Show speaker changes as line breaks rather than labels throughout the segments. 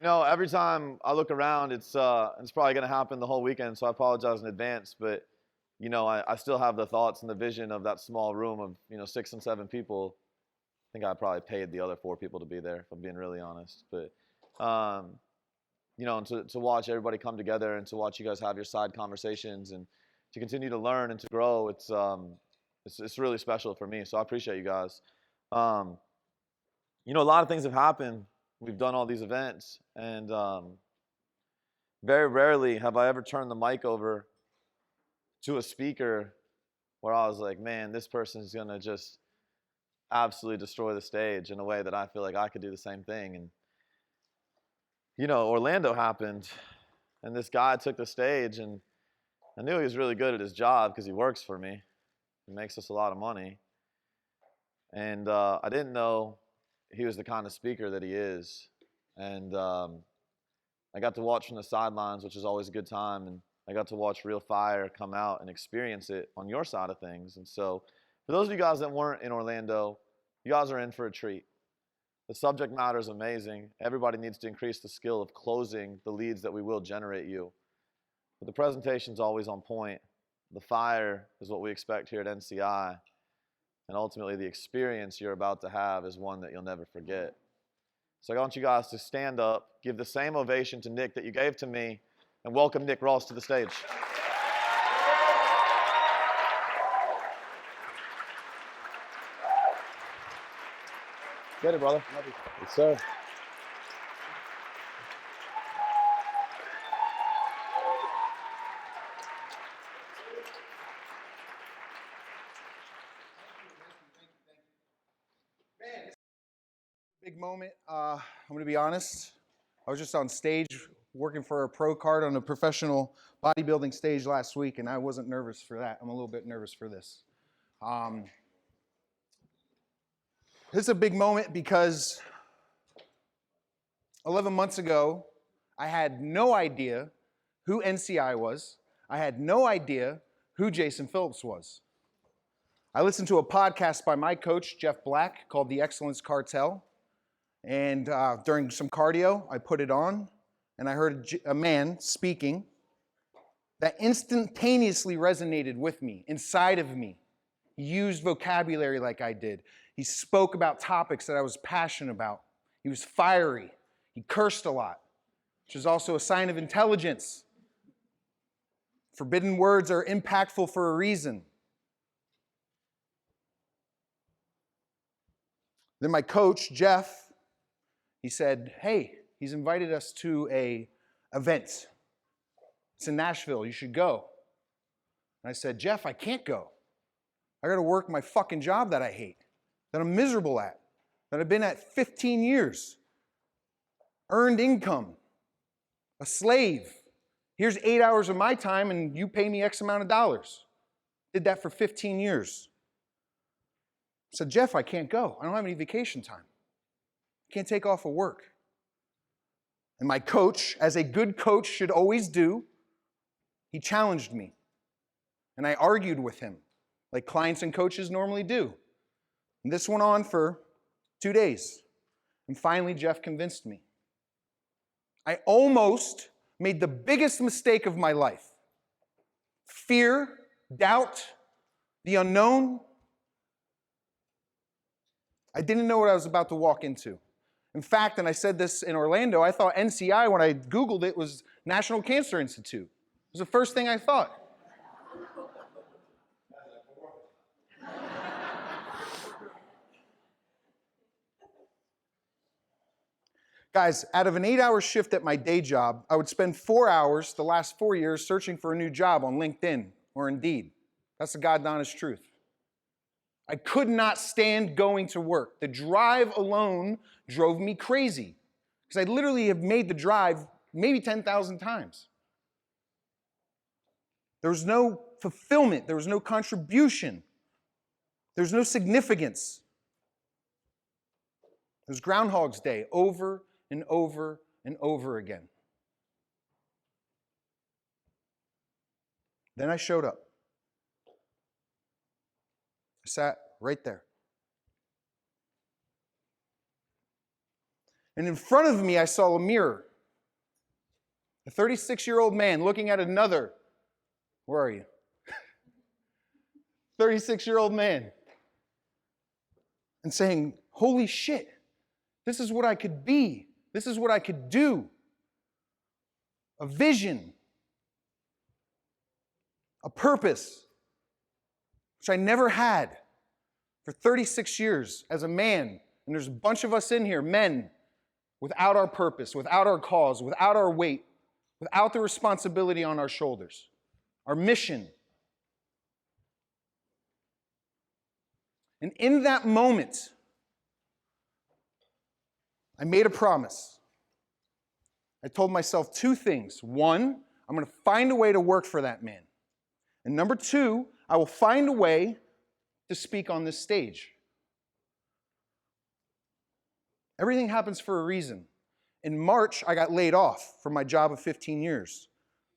Every time I look around, it's probably going to happen the whole weekend, so I apologize in advance. But I still have the thoughts and the vision of that small room of 6 and 7 people. I think I probably paid the other 4 people to be there, if I'm being really honest. But and to watch everybody come together and to watch you guys have your side conversations and to continue to learn and to grow, it's really special for me. So I appreciate you guys. Um, a lot of things have happened. We've done all these events, and very rarely have I ever turned the mic over to a speaker where I was like, man, this person is gonna just absolutely destroy the stage in a way that I feel like I could do the same thing. And Orlando happened, and this guy took the stage, and I knew he was really good at his job because he works for me. He makes us a lot of money. And I didn't know he was the kind of speaker that he is. And I got to watch from the sidelines, which is always a good time. And I got to watch real fire come out and experience it on your side of things. And so for those of you guys that weren't in Orlando, you guys are in for a treat. The subject matter is amazing. Everybody needs to increase the skill of closing the leads that we will generate you. But the presentation's always on point. The fire is what we expect here at NCI. And ultimately, the experience you're about to have is one that you'll never forget. So I want you guys to stand up, give the same ovation to Nick that you gave to me, and welcome Nick Ross to the stage. Get it, brother. Love you. Yes, sir.
Big moment. I'm going to be honest. I was just on stage working for a pro card on a professional bodybuilding stage last week, and I wasn't nervous for that. I'm a little bit nervous for this. This is a big moment because 11 months ago, I had no idea who NCI was. I had no idea who Jason Phillips was. I listened to a podcast by my coach, Jeff Black, called The Excellence Cartel. And during some cardio, I put it on, and I heard a man speaking that instantaneously resonated with me, inside of me. He used vocabulary like I did. He spoke about topics that I was passionate about. He was fiery. He cursed a lot, which is also a sign of intelligence. Forbidden words are impactful for a reason. Then my coach, Jeff, he said, hey, he's invited us to an event. It's in Nashville. You should go. And I said, Jeff, I can't go. I got to work my fucking job that I hate, that I'm miserable at, that I've been at 15 years. Earned income, a slave. Here's 8 hours of my time and you pay me X amount of dollars. Did that for 15 years. I said, Jeff, I can't go. I don't have any vacation time. Can't take off of work. And my coach, as a good coach should always do, he challenged me. And I argued with him, like clients and coaches normally do. And this went on for 2 days. And finally, Jeff convinced me. I almost made the biggest mistake of my life. Fear, doubt, the unknown. I didn't know what I was about to walk into. In fact, and I said this in Orlando, I thought NCI, when I Googled it, was National Cancer Institute. It was the first thing I thought. Guys, out of an 8-hour shift at my day job, I would spend 4 hours the last 4 years searching for a new job on LinkedIn or Indeed. That's the God honest truth. I could not stand going to work. The drive alone drove me crazy because I literally have made the drive maybe 10,000 times. There was no fulfillment. There was no contribution. There was no significance. It was Groundhog's Day over and over and over again. Then I showed up. I sat right there. And in front of me, I saw a mirror. A 36-year-old man looking at another, where are you? 36-year-old man, and saying, holy shit, this is what I could be. This is what I could do. A vision, a purpose, which I never had for 36 years as a man. And there's a bunch of us in here, men, without our purpose, without our cause, without our weight, without the responsibility on our shoulders, our mission. And in that moment, I made a promise. I told myself two things. One, I'm going to find a way to work for that man. And number two, I will find a way to speak on this stage. Everything happens for a reason. In March, I got laid off from my job of 15 years.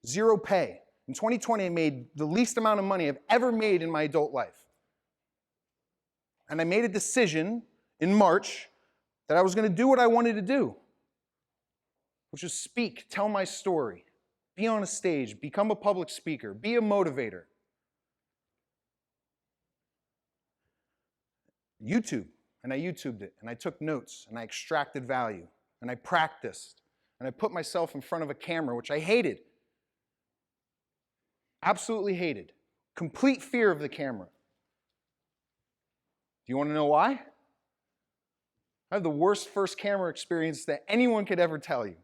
Zero pay. In 2020, I made the least amount of money I've ever made in my adult life. And I made a decision in March that I was going to do what I wanted to do, which is speak, tell my story, be on a stage, become a public speaker, be a motivator. YouTube, and I YouTubed it, and I took notes, and I extracted value, and I practiced, and I put myself in front of a camera, which I hated. Absolutely hated. Complete fear of the camera. Do you want to know why? I had the worst first camera experience that anyone could ever tell you.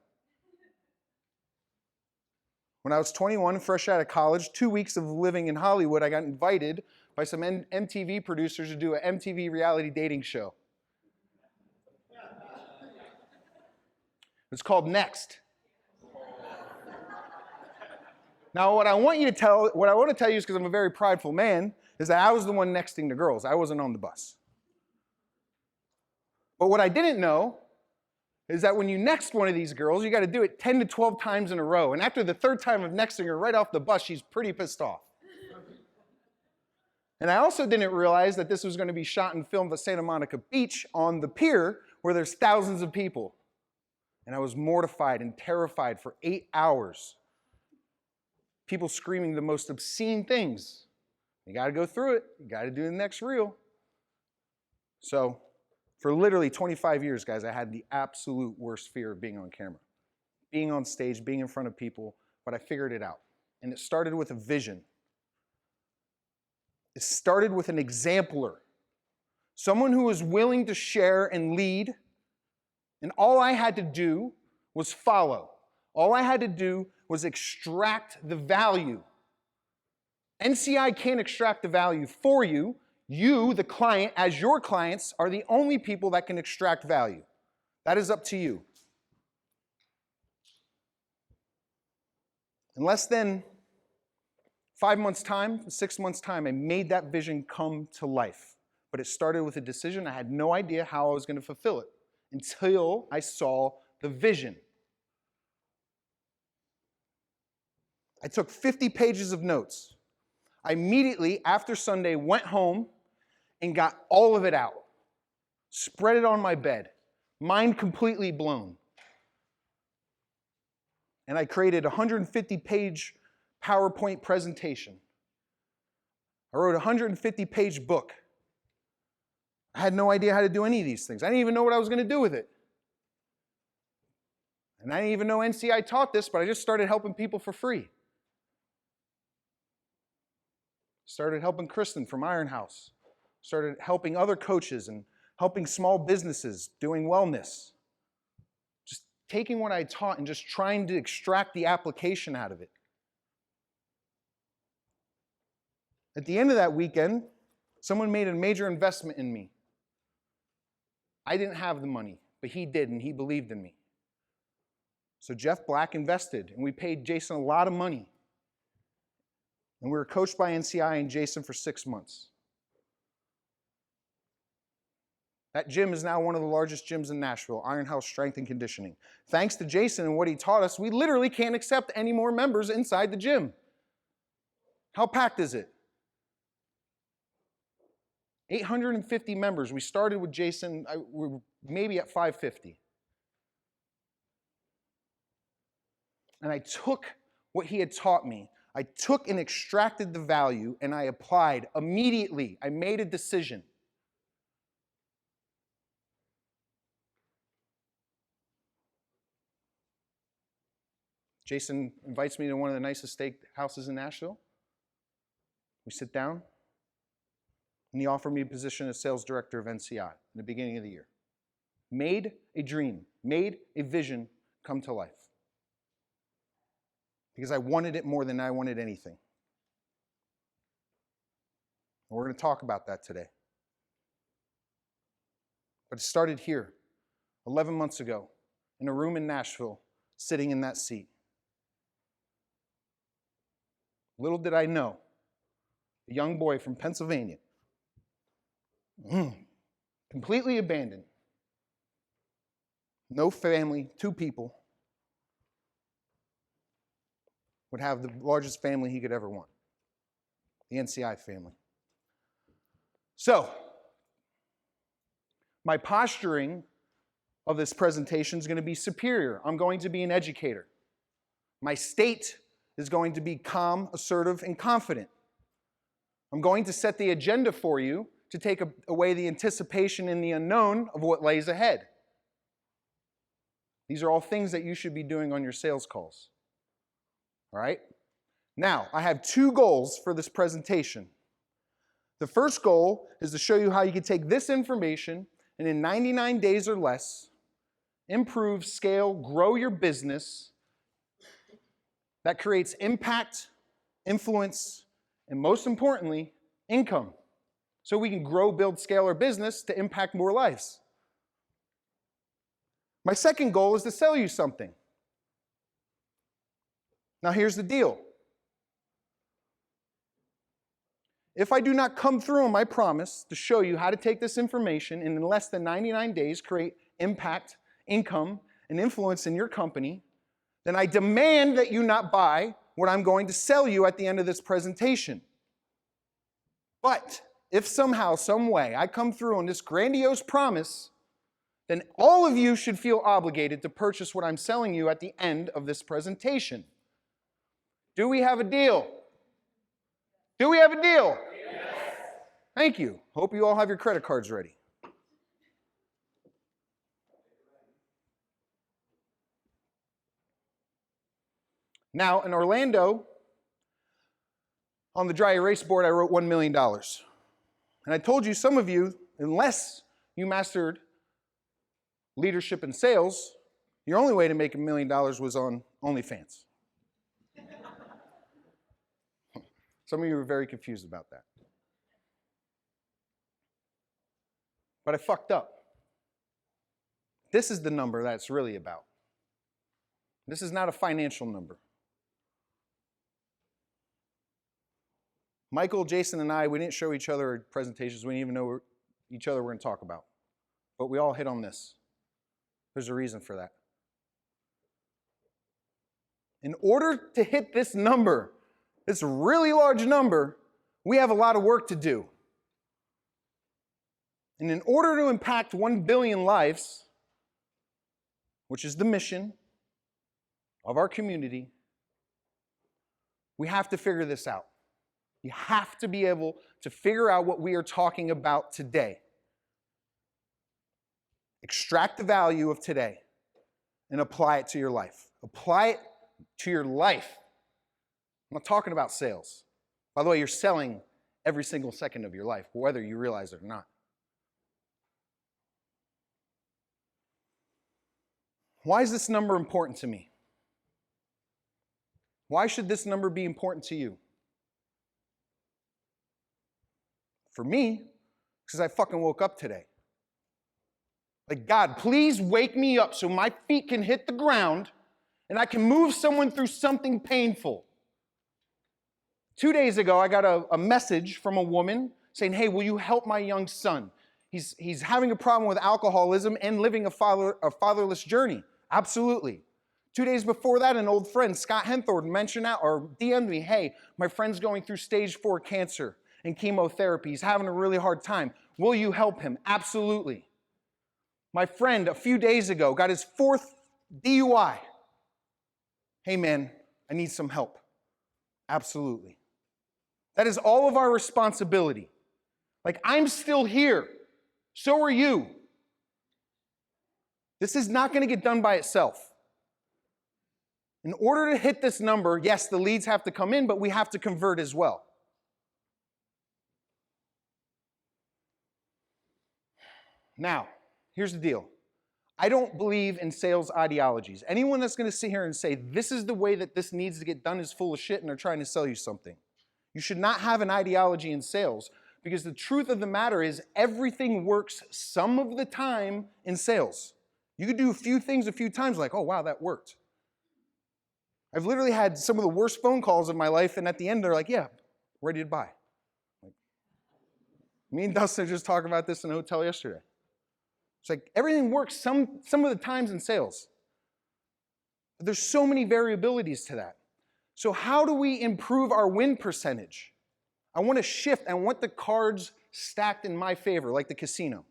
When I was 21, fresh out of college, 2 weeks of living in Hollywood, I got invited by some MTV producers to do an MTV reality dating show. It's called Next. Now, what I want to tell you is, because I'm a very prideful man, is that I was the one nexting the girls. I wasn't on the bus. But what I didn't know is that when you next one of these girls, you got to do it 10 to 12 times in a row. And after the third time of nexting her right off the bus, she's pretty pissed off. And I also didn't realize that this was going to be shot and filmed at Santa Monica Beach on the pier where there's thousands of people. And I was mortified and terrified for 8 hours. People screaming the most obscene things. You got to go through it. You got to do the next reel. So, for literally 25 years, guys, I had the absolute worst fear of being on camera. Being on stage, being in front of people, but I figured it out. And it started with a vision. It started with an exemplar. Someone who was willing to share and lead, and all I had to do was follow. All I had to do was extract the value. NCI can't extract the value for you. You, the client, as your clients, are the only people that can extract value. That is up to you. In less than 5 months' time, 6 months' time, I made that vision come to life. But it started with a decision. I had no idea how I was going to fulfill it until I saw the vision. I took 50 pages of notes. I immediately, after Sunday, went home and got all of it out. Spread it on my bed. Mind completely blown. And I created a 150-page PowerPoint presentation. I wrote a 150-page book. I had no idea how to do any of these things. I didn't even know what I was going to do with it. And I didn't even know NCI taught this, but I just started helping people for free. Started helping Kristen from Iron House. Started helping other coaches and helping small businesses doing wellness. Just taking what I taught and just trying to extract the application out of it. At the end of that weekend, someone made a major investment in me. I didn't have the money, but he did, and he believed in me. So Jeff Black invested, and we paid Jason a lot of money. And we were coached by NCI and Jason for 6 months. That gym is now one of the largest gyms in Nashville, Iron House Strength and Conditioning. Thanks to Jason and what he taught us, we literally can't accept any more members inside the gym. How packed is it? 850 members. We started with Jason, we were maybe at 550. and I took what he had taught me. I took and extracted the value, and I applied immediately. I made a decision. Jason invites me to one of the nicest steak houses in Nashville. We sit down, and he offered me a position as sales director of NCI in the beginning of the year. Made a dream, made a vision come to life. Because I wanted it more than I wanted anything. And we're going to talk about that today. But it started here, 11 months ago, in a room in Nashville, sitting in that seat. Little did I know, a young boy from Pennsylvania, completely abandoned, no family, 2 people, would have the largest family he could ever want, the NCI family. So, my posturing of this presentation is going to be superior. I'm going to be an educator. My state is going to be calm, assertive, and confident. I'm going to set the agenda for you to take away the anticipation and the unknown of what lays ahead. These are all things that you should be doing on your sales calls. All right? Now, I have 2 goals for this presentation. The first goal is to show you how you can take this information and in 99 days or less, improve, scale, grow your business that creates impact, influence, and most importantly, income. So we can grow, build, scale our business to impact more lives. My second goal is to sell you something. Now here's the deal. If I do not come through on my promise to show you how to take this information and in less than 99 days create impact, income, and influence in your company, then I demand that you not buy what I'm going to sell you at the end of this presentation. But if somehow, some way, I come through on this grandiose promise, then all of you should feel obligated to purchase what I'm selling you at the end of this presentation. Do we have a deal? Do we have a deal? Yes. Thank you. Hope you all have your credit cards ready. Now, in Orlando, on the dry erase board, I wrote $1 million. And I told you, some of you, unless you mastered leadership and sales, your only way to make $1 million was on OnlyFans. Some of you were very confused about that. But I fucked up. This is the number that it's really about. This is not a financial number. Michael, Jason, and I, we didn't show each other presentations. We didn't even know what each other were going to talk about. But we all hit on this. There's a reason for that. In order to hit this number, this really large number, we have a lot of work to do. And in order to impact 1 billion lives, which is the mission of our community, we have to figure this out. You have to be able to figure out what we are talking about today. Extract the value of today and apply it to your life. Apply it to your life. I'm not talking about sales. By the way, you're selling every single second of your life, whether you realize it or not. Why is this number important to me? Why should this number be important to you? For me, because I fucking woke up today. Like, God, please wake me up so my feet can hit the ground and I can move someone through something painful. 2 days ago, I got a message from a woman saying, hey, will you help my young son? He's having a problem with alcoholism and living a fatherless journey. Absolutely. 2 days before that, an old friend, Scott Henthorne, mentioned out or DM'd me, hey, my friend's going through stage 4 cancer and chemotherapy. He's having a really hard time. Will you help him? Absolutely. My friend, a few days ago, got his 4th DUI. hey man, I need some help. Absolutely. That is all of our responsibility. Like, I'm still here. So are you. This is not going to get done by itself. In order to hit this number, yes, the leads have to come in, but we have to convert as well. Now, here's the deal. I don't believe in sales ideologies. Anyone that's going to sit here and say, this is the way that this needs to get done is full of shit and they're trying to sell you something. You should not have an ideology in sales because the truth of the matter is everything works some of the time in sales. You could do a few things a few times like, oh, wow, that worked. I've literally had some of the worst phone calls of my life, and at the end, they're like, yeah, ready to buy. Like, me and Dustin were just talking about this in a hotel yesterday. It's like everything works some of the times in sales. But there's so many variabilities to that. So how do we improve our win percentage? I want to shift. I want the cards stacked in my favor, like the casino.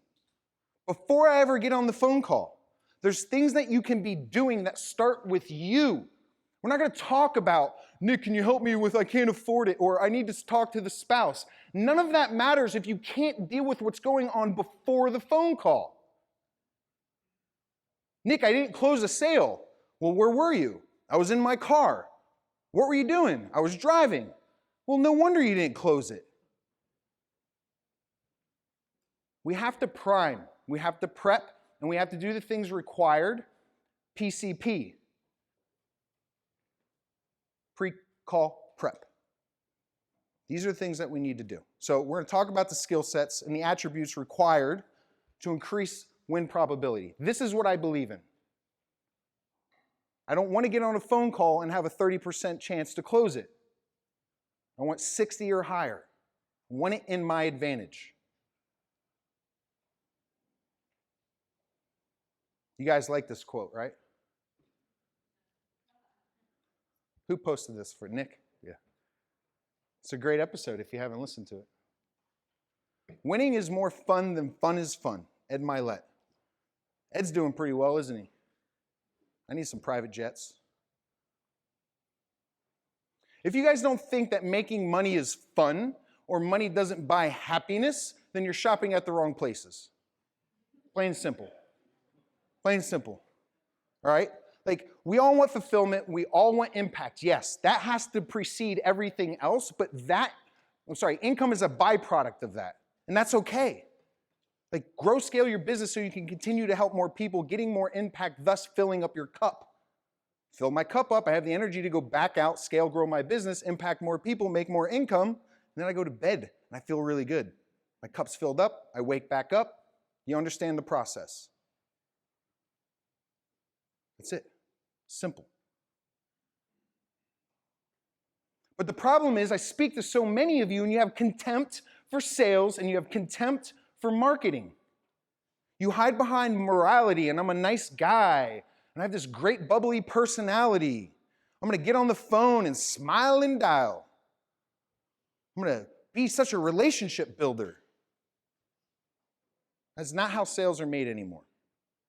Before I ever get on the phone call, there's things that you can be doing that start with you. We're not going to talk about, Nick, can you help me with I can't afford it, or I need to talk to the spouse. None of that matters if you can't deal with what's going on before the phone call. Nick, I didn't close a sale. Well, where were you? I was in my car. What were you doing? I was driving. Well, no wonder you didn't close it. We have to prime, we have to prep, and we have to do the things required. PCP. Pre-call prep. These are things that we need to do. So we're going to talk about the skill sets and the attributes required to increase win probability. This is what I believe in. I don't want to get on a phone call and have a 30% chance to close it. I want 60 or higher. I want it in my advantage. You guys like this quote, right? Who posted this for Nick? Yeah. It's a great episode if you haven't listened to it. Winning is more fun than fun is fun. Ed Milet. Ed's doing pretty well, isn't he? I need some private jets. If you guys don't think that making money is fun or money doesn't buy happiness, then you're shopping at the wrong places. Plain and simple. Plain and simple. All right? Like, we all want fulfillment. We all want impact. Yes, that has to precede everything else, but income is a byproduct of that. And that's okay. Like, grow, scale your business so you can continue to help more people, getting more impact, thus filling up your cup. Fill my cup up, I have the energy to go back out, scale, grow my business, impact more people, make more income, and then I go to bed and I feel really good. My cup's filled up, I wake back up. You understand the process. That's it. Simple. But the problem is I speak to so many of you and you have contempt for sales and you have contempt for marketing. You hide behind morality and I'm a nice guy and I have this great bubbly personality. I'm going to get on the phone and smile and dial. I'm going to be such a relationship builder. That's not how sales are made anymore.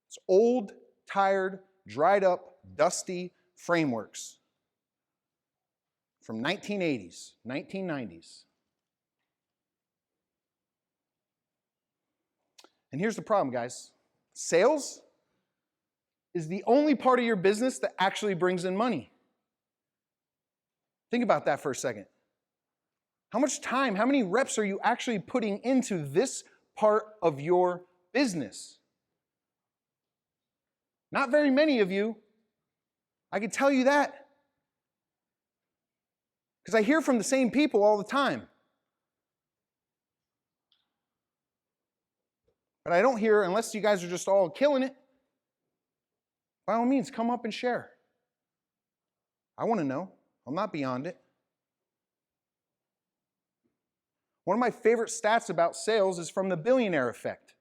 It's old, tired, dried up, dusty frameworks from 1980s, 1990s. And here's the problem, guys. Sales is the only part of your business that actually brings in money. Think about that for a second. How much time, how many reps are you actually putting into this part of your business? Not very many of you. I can tell you that. Because I hear from the same people all the time. But I don't hear, unless you guys are just all killing it, by all means, come up and share. I want to know. I'm not beyond it. One of my favorite stats about sales is from the billionaire effect.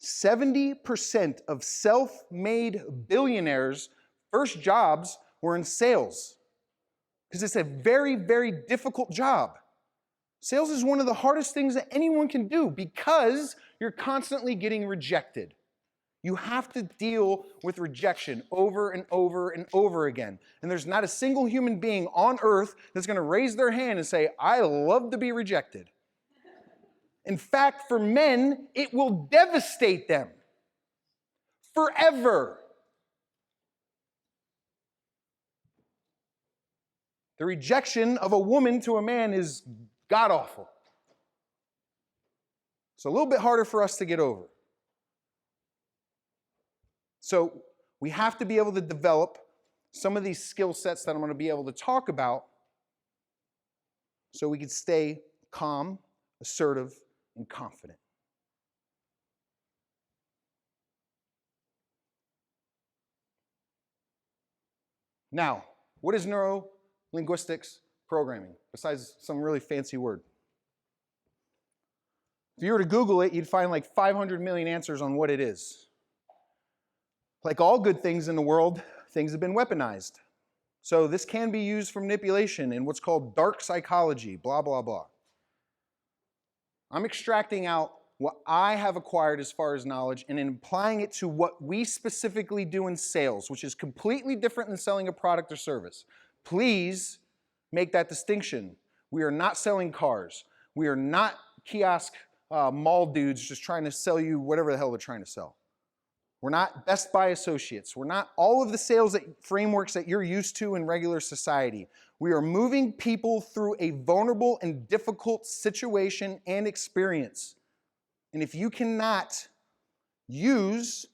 70% of self-made billionaires' first jobs were in sales. Because it's a very, very difficult job. Sales is one of the hardest things that anyone can do because you're constantly getting rejected. You have to deal with rejection over and over and over again. And there's not a single human being on earth that's going to raise their hand and say, I love to be rejected. In fact, for men, it will devastate them forever. The rejection of a woman to a man is god-awful. It's a little bit harder for us to get over. So we have to be able to develop some of these skill sets that I'm going to be able to talk about so we can stay calm, assertive, and confident. Now, what is neuro-linguistics programming, besides some really fancy word? If you were to Google it, you'd find like 500 million answers on what it is. Like all good things in the world, things have been weaponized. So this can be used for manipulation in what's called dark psychology, blah, blah, blah. I'm extracting out what I have acquired as far as knowledge and applying it to what we specifically do in sales, which is completely different than selling a product or service. Please make that distinction. We are not selling cars. We are not kiosk mall dudes just trying to sell you whatever the hell they're trying to sell. We're not Best Buy associates. We're not all of the sales frameworks that you're used to in regular society. We are moving people through a vulnerable and difficult situation and experience. And if you cannot use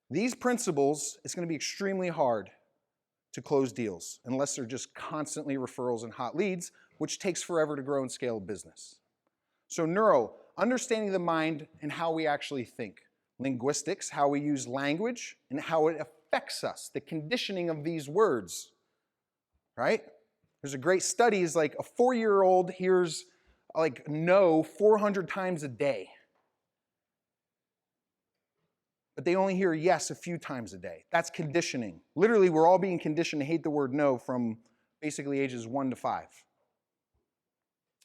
these principles, it's going to be extremely hard to close deals unless they're just constantly referrals and hot leads, which takes forever to grow and scale a business. So neuro, understanding the mind and how we actually think. Linguistics, how we use language and how it affects us, the conditioning of these words, right? There's a great study, is like a 4-year-old hears like no 400 times a day. But they only hear yes a few times a day. That's conditioning. Literally, we're all being conditioned to hate the word no from basically ages 1 to 5.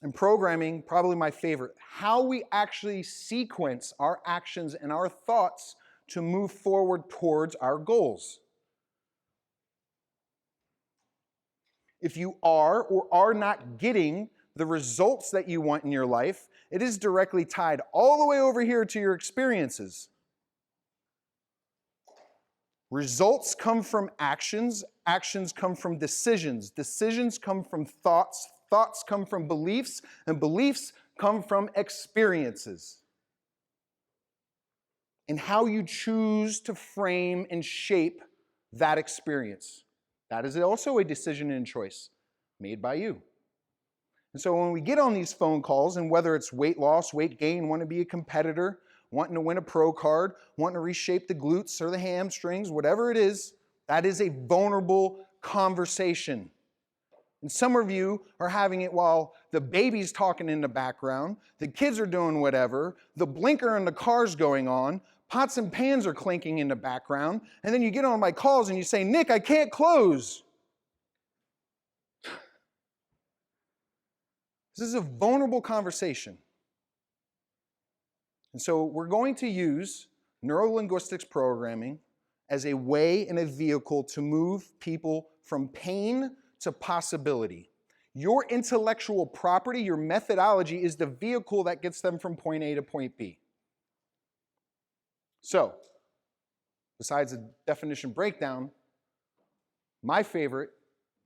And programming, probably my favorite, how we actually sequence our actions and our thoughts to move forward towards our goals. If you are or are not getting the results that you want in your life, it is directly tied all the way over here to your experiences. Results come from actions, actions come from decisions, decisions come from thoughts, thoughts come from beliefs, and beliefs come from experiences. And how you choose to frame and shape that experience. That is also a decision and choice made by you. And so when we get on these phone calls, and whether it's weight loss, weight gain, want to be a competitor, wanting to win a pro card, wanting to reshape the glutes or the hamstrings, whatever it is, that is a vulnerable conversation. And some of you are having it while the baby's talking in the background, the kids are doing whatever, the blinker in the car's going on, pots and pans are clinking in the background, and then you get on my calls and you say, Nick, I can't close. This is a vulnerable conversation. And so we're going to use neuro-linguistics programming as a way and a vehicle to move people from pain to possibility. Your intellectual property, your methodology, is the vehicle that gets them from point A to point B. So, besides the definition breakdown, my favorite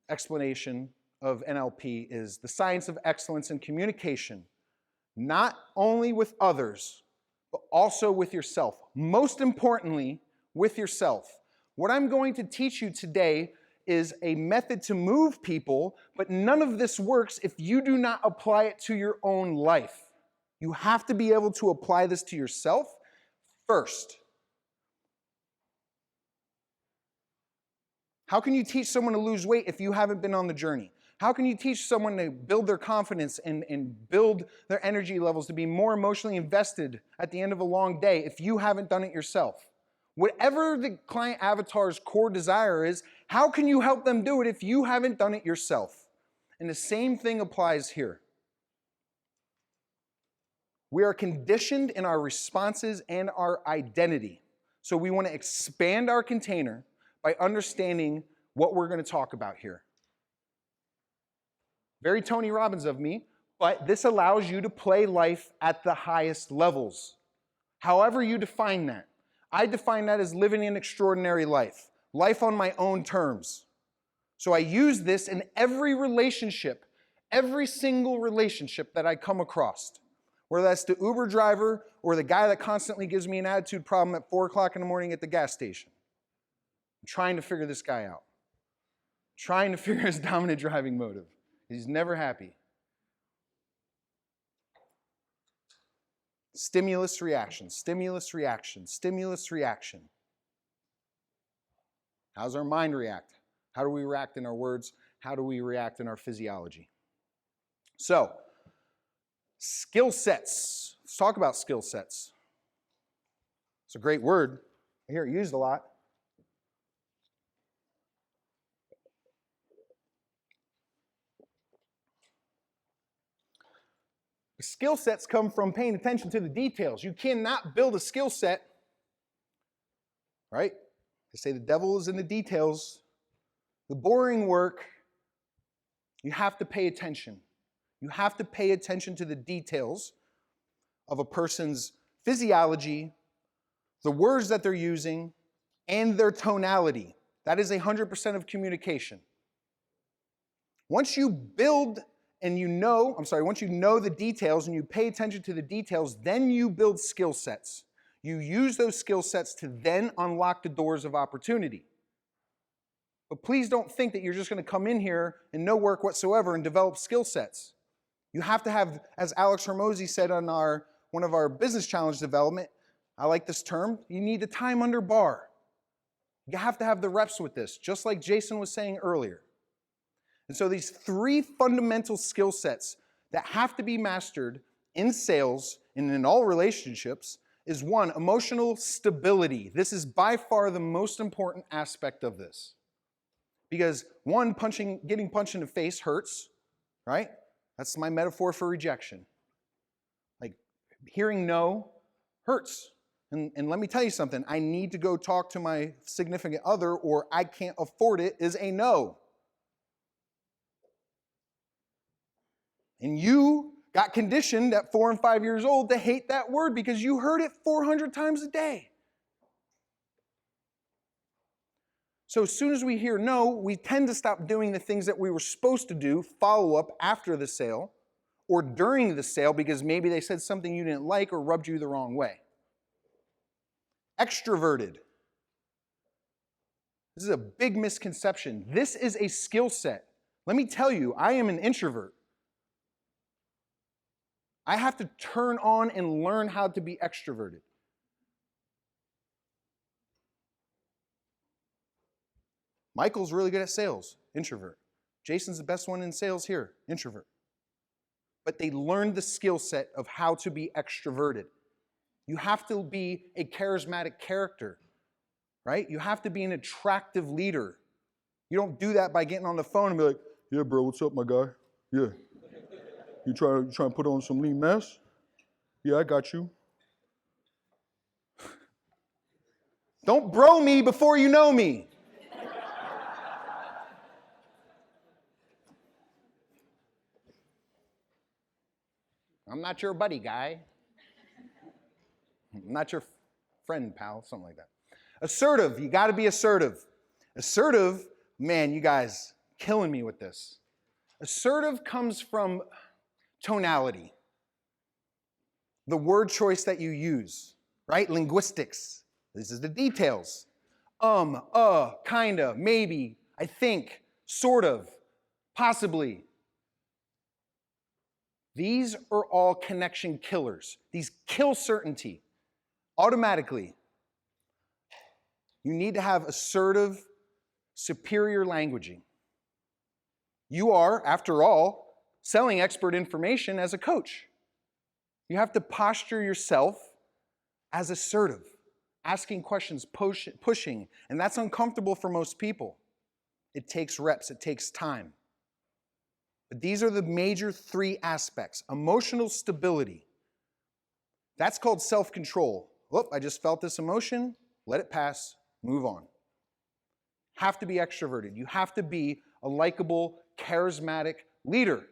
explanation of NLP is the science of excellence in communication, not only with others, but also with yourself. Most importantly, with yourself. What I'm going to teach you today is a method to move people, but none of this works if you do not apply it to your own life. You have to be able to apply this to yourself first. How can you teach someone to lose weight if you haven't been on the journey? How can you teach someone to build their confidence and build their energy levels to be more emotionally invested at the end of a long day if you haven't done it yourself? Whatever the client avatar's core desire is, how can you help them do it if you haven't done it yourself? And the same thing applies here. We are conditioned in our responses and our identity. So we want to expand our container by understanding what we're going to talk about here. Very Tony Robbins of me, but this allows you to play life at the highest levels. However you define that. I define that as living an extraordinary life. Life on my own terms. So I use this in every relationship, every single relationship that I come across. Whether that's the Uber driver or the guy that constantly gives me an attitude problem at 4 o'clock in the morning at the gas station. I'm trying to figure this guy out. Trying to figure his dominant driving motive. He's never happy. Stimulus, reaction, stimulus, reaction, stimulus, reaction. How does our mind react? How do we react in our words? How do we react in our physiology? So, skill sets. Let's talk about skill sets. It's a great word. I hear it used a lot. Skill sets come from paying attention to the details. You cannot build a skill set, right? They say the devil is in the details. The boring work, you have to pay attention. You have to pay attention to the details of a person's physiology, the words that they're using, and their tonality. That is 100% of communication. Once you build and once you know the details and you pay attention to the details, then you build skill sets. You use those skill sets to then unlock the doors of opportunity. But please don't think that you're just going to come in here and no work whatsoever and develop skill sets. You have to have, as Alex Hormozy said on one of our business challenge development, I like this term, you need the time under bar. You have to have the reps with this, just like Jason was saying earlier. And so these 3 fundamental skill sets that have to be mastered in sales and in all relationships is 1, emotional stability. This is by far the most important aspect of this. Because 1, getting punched in the face hurts, right? That's my metaphor for rejection. Like, hearing no hurts. And let me tell you something, I need to go talk to my significant other or I can't afford it is a no. And you got conditioned at 4 and 5 years old to hate that word because you heard it 400 times a day. So as soon as we hear no, we tend to stop doing the things that we were supposed to do, follow up after the sale or during the sale because maybe they said something you didn't like or rubbed you the wrong way. Extroverted. This is a big misconception. This is a skill set. Let me tell you, I am an introvert. I have to turn on and learn how to be extroverted. Michael's really good at sales, introvert. Jason's the best one in sales here, introvert. But they learned the skill set of how to be extroverted. You have to be a charismatic character, right? You have to be an attractive leader. You don't do that by getting on the phone and be like, yeah, bro, what's up, my guy? Yeah. You trying to put on some lean mass? Yeah, I got you. Don't bro me before you know me. I'm not your buddy, guy. I'm not your friend, pal, something like that. Assertive, you got to be assertive. Assertive, man, you guys killing me with this. Assertive comes from tonality. The word choice that you use, right? Linguistics. This is the details. Kinda, maybe, I think, sort of, possibly. These are all connection killers. These kill certainty automatically. You need to have assertive, superior languaging. You are, after all, selling expert information as a coach. You have to posture yourself as assertive, asking questions, pushing, and that's uncomfortable for most people. It takes reps, it takes time. But these are the major 3 aspects. Emotional stability. That's called self-control. Whoop, I just felt this emotion. let it pass, move on. Have to be extroverted. You have to be a likable, charismatic leader.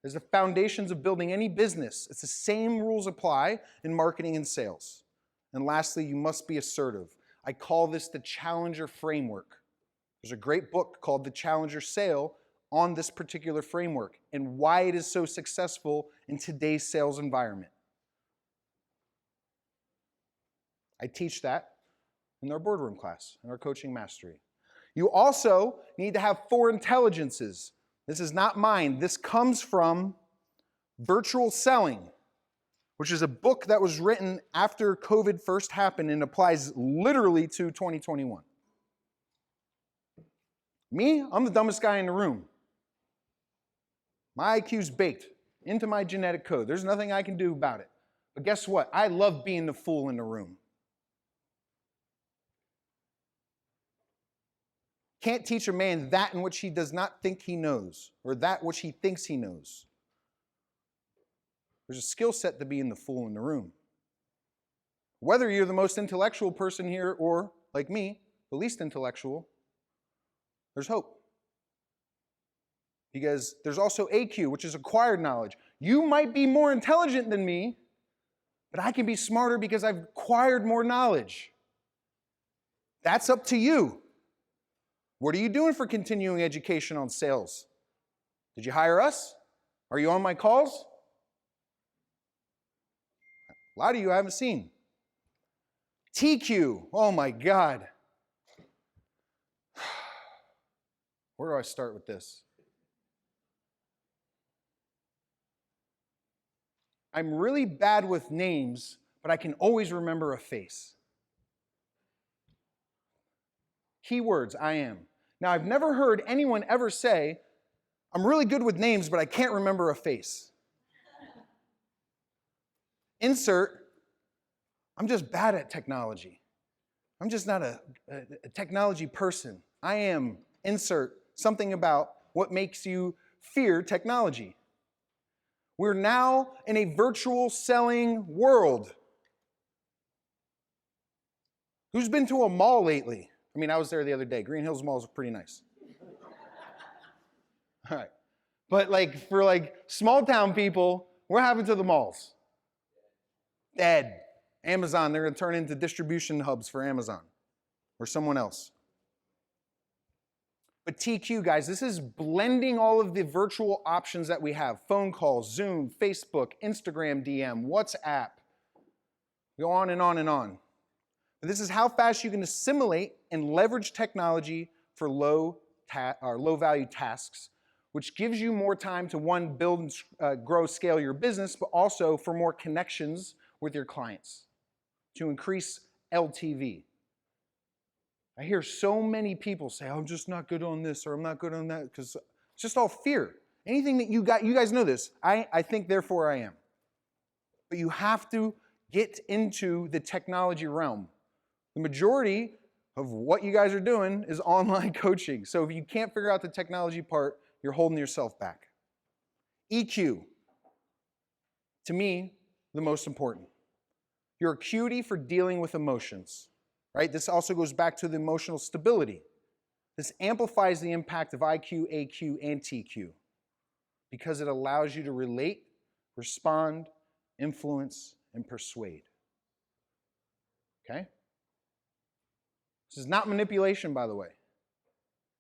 There's the foundations of building any business. It's the same rules apply in marketing and sales. And lastly, you must be assertive. I call this the Challenger Framework. There's a great book called The Challenger Sale on this particular framework and why it is so successful in today's sales environment. I teach that in our boardroom class, in our coaching mastery. You also need to have 4 intelligences. This is not mine. This comes from Virtual Selling, which is a book that was written after COVID first happened and applies literally to 2021. Me, I'm the dumbest guy in the room. My IQ's baked into my genetic code. There's nothing I can do about it. But guess what? I love being the fool in the room. Can't teach a man that in which he does not think he knows, or that which he thinks he knows. There's a skill set to being the fool in the room. Whether you're the most intellectual person here or, like me, the least intellectual, there's hope. Because there's also AQ, which is acquired knowledge. You might be more intelligent than me, but I can be smarter because I've acquired more knowledge. That's up to you. What are you doing for continuing education on sales? Did you hire us? Are you on my calls? A lot of you I haven't seen. TQ, oh my God. Where do I start with this? I'm really bad with names, but I can always remember a face. Keywords, I am. Now, I've never heard anyone ever say, I'm really good with names, but I can't remember a face. Insert, I'm just bad at technology. I'm just not a technology person. I am, insert, something about what makes you fear technology. We're now in a virtual selling world. Who's been to a mall lately? I mean, I was there the other day. Green Hills Mall is pretty nice. All right. But for small town people, what happened to the malls? Dead. Amazon, they're going to turn into distribution hubs for Amazon or someone else. But TQ, guys, this is blending all of the virtual options that we have. Phone calls, Zoom, Facebook, Instagram DM, WhatsApp. Go on and on and on. But this is how fast you can assimilate and leverage technology for low-value tasks, which gives you more time to, one, build and grow, scale your business, but also for more connections with your clients to increase LTV. I hear so many people say, I'm just not good on this or I'm not good on that, because it's just all fear. Anything that you guys know this. I think, therefore I am. But you have to get into the technology realm. The majority of what you guys are doing is online coaching. So if you can't figure out the technology part, you're holding yourself back. EQ, to me, the most important. Your acuity for dealing with emotions, right? This also goes back to the emotional stability. This amplifies the impact of IQ, AQ, and TQ because it allows you to relate, respond, influence, and persuade. Okay? This is not manipulation, by the way.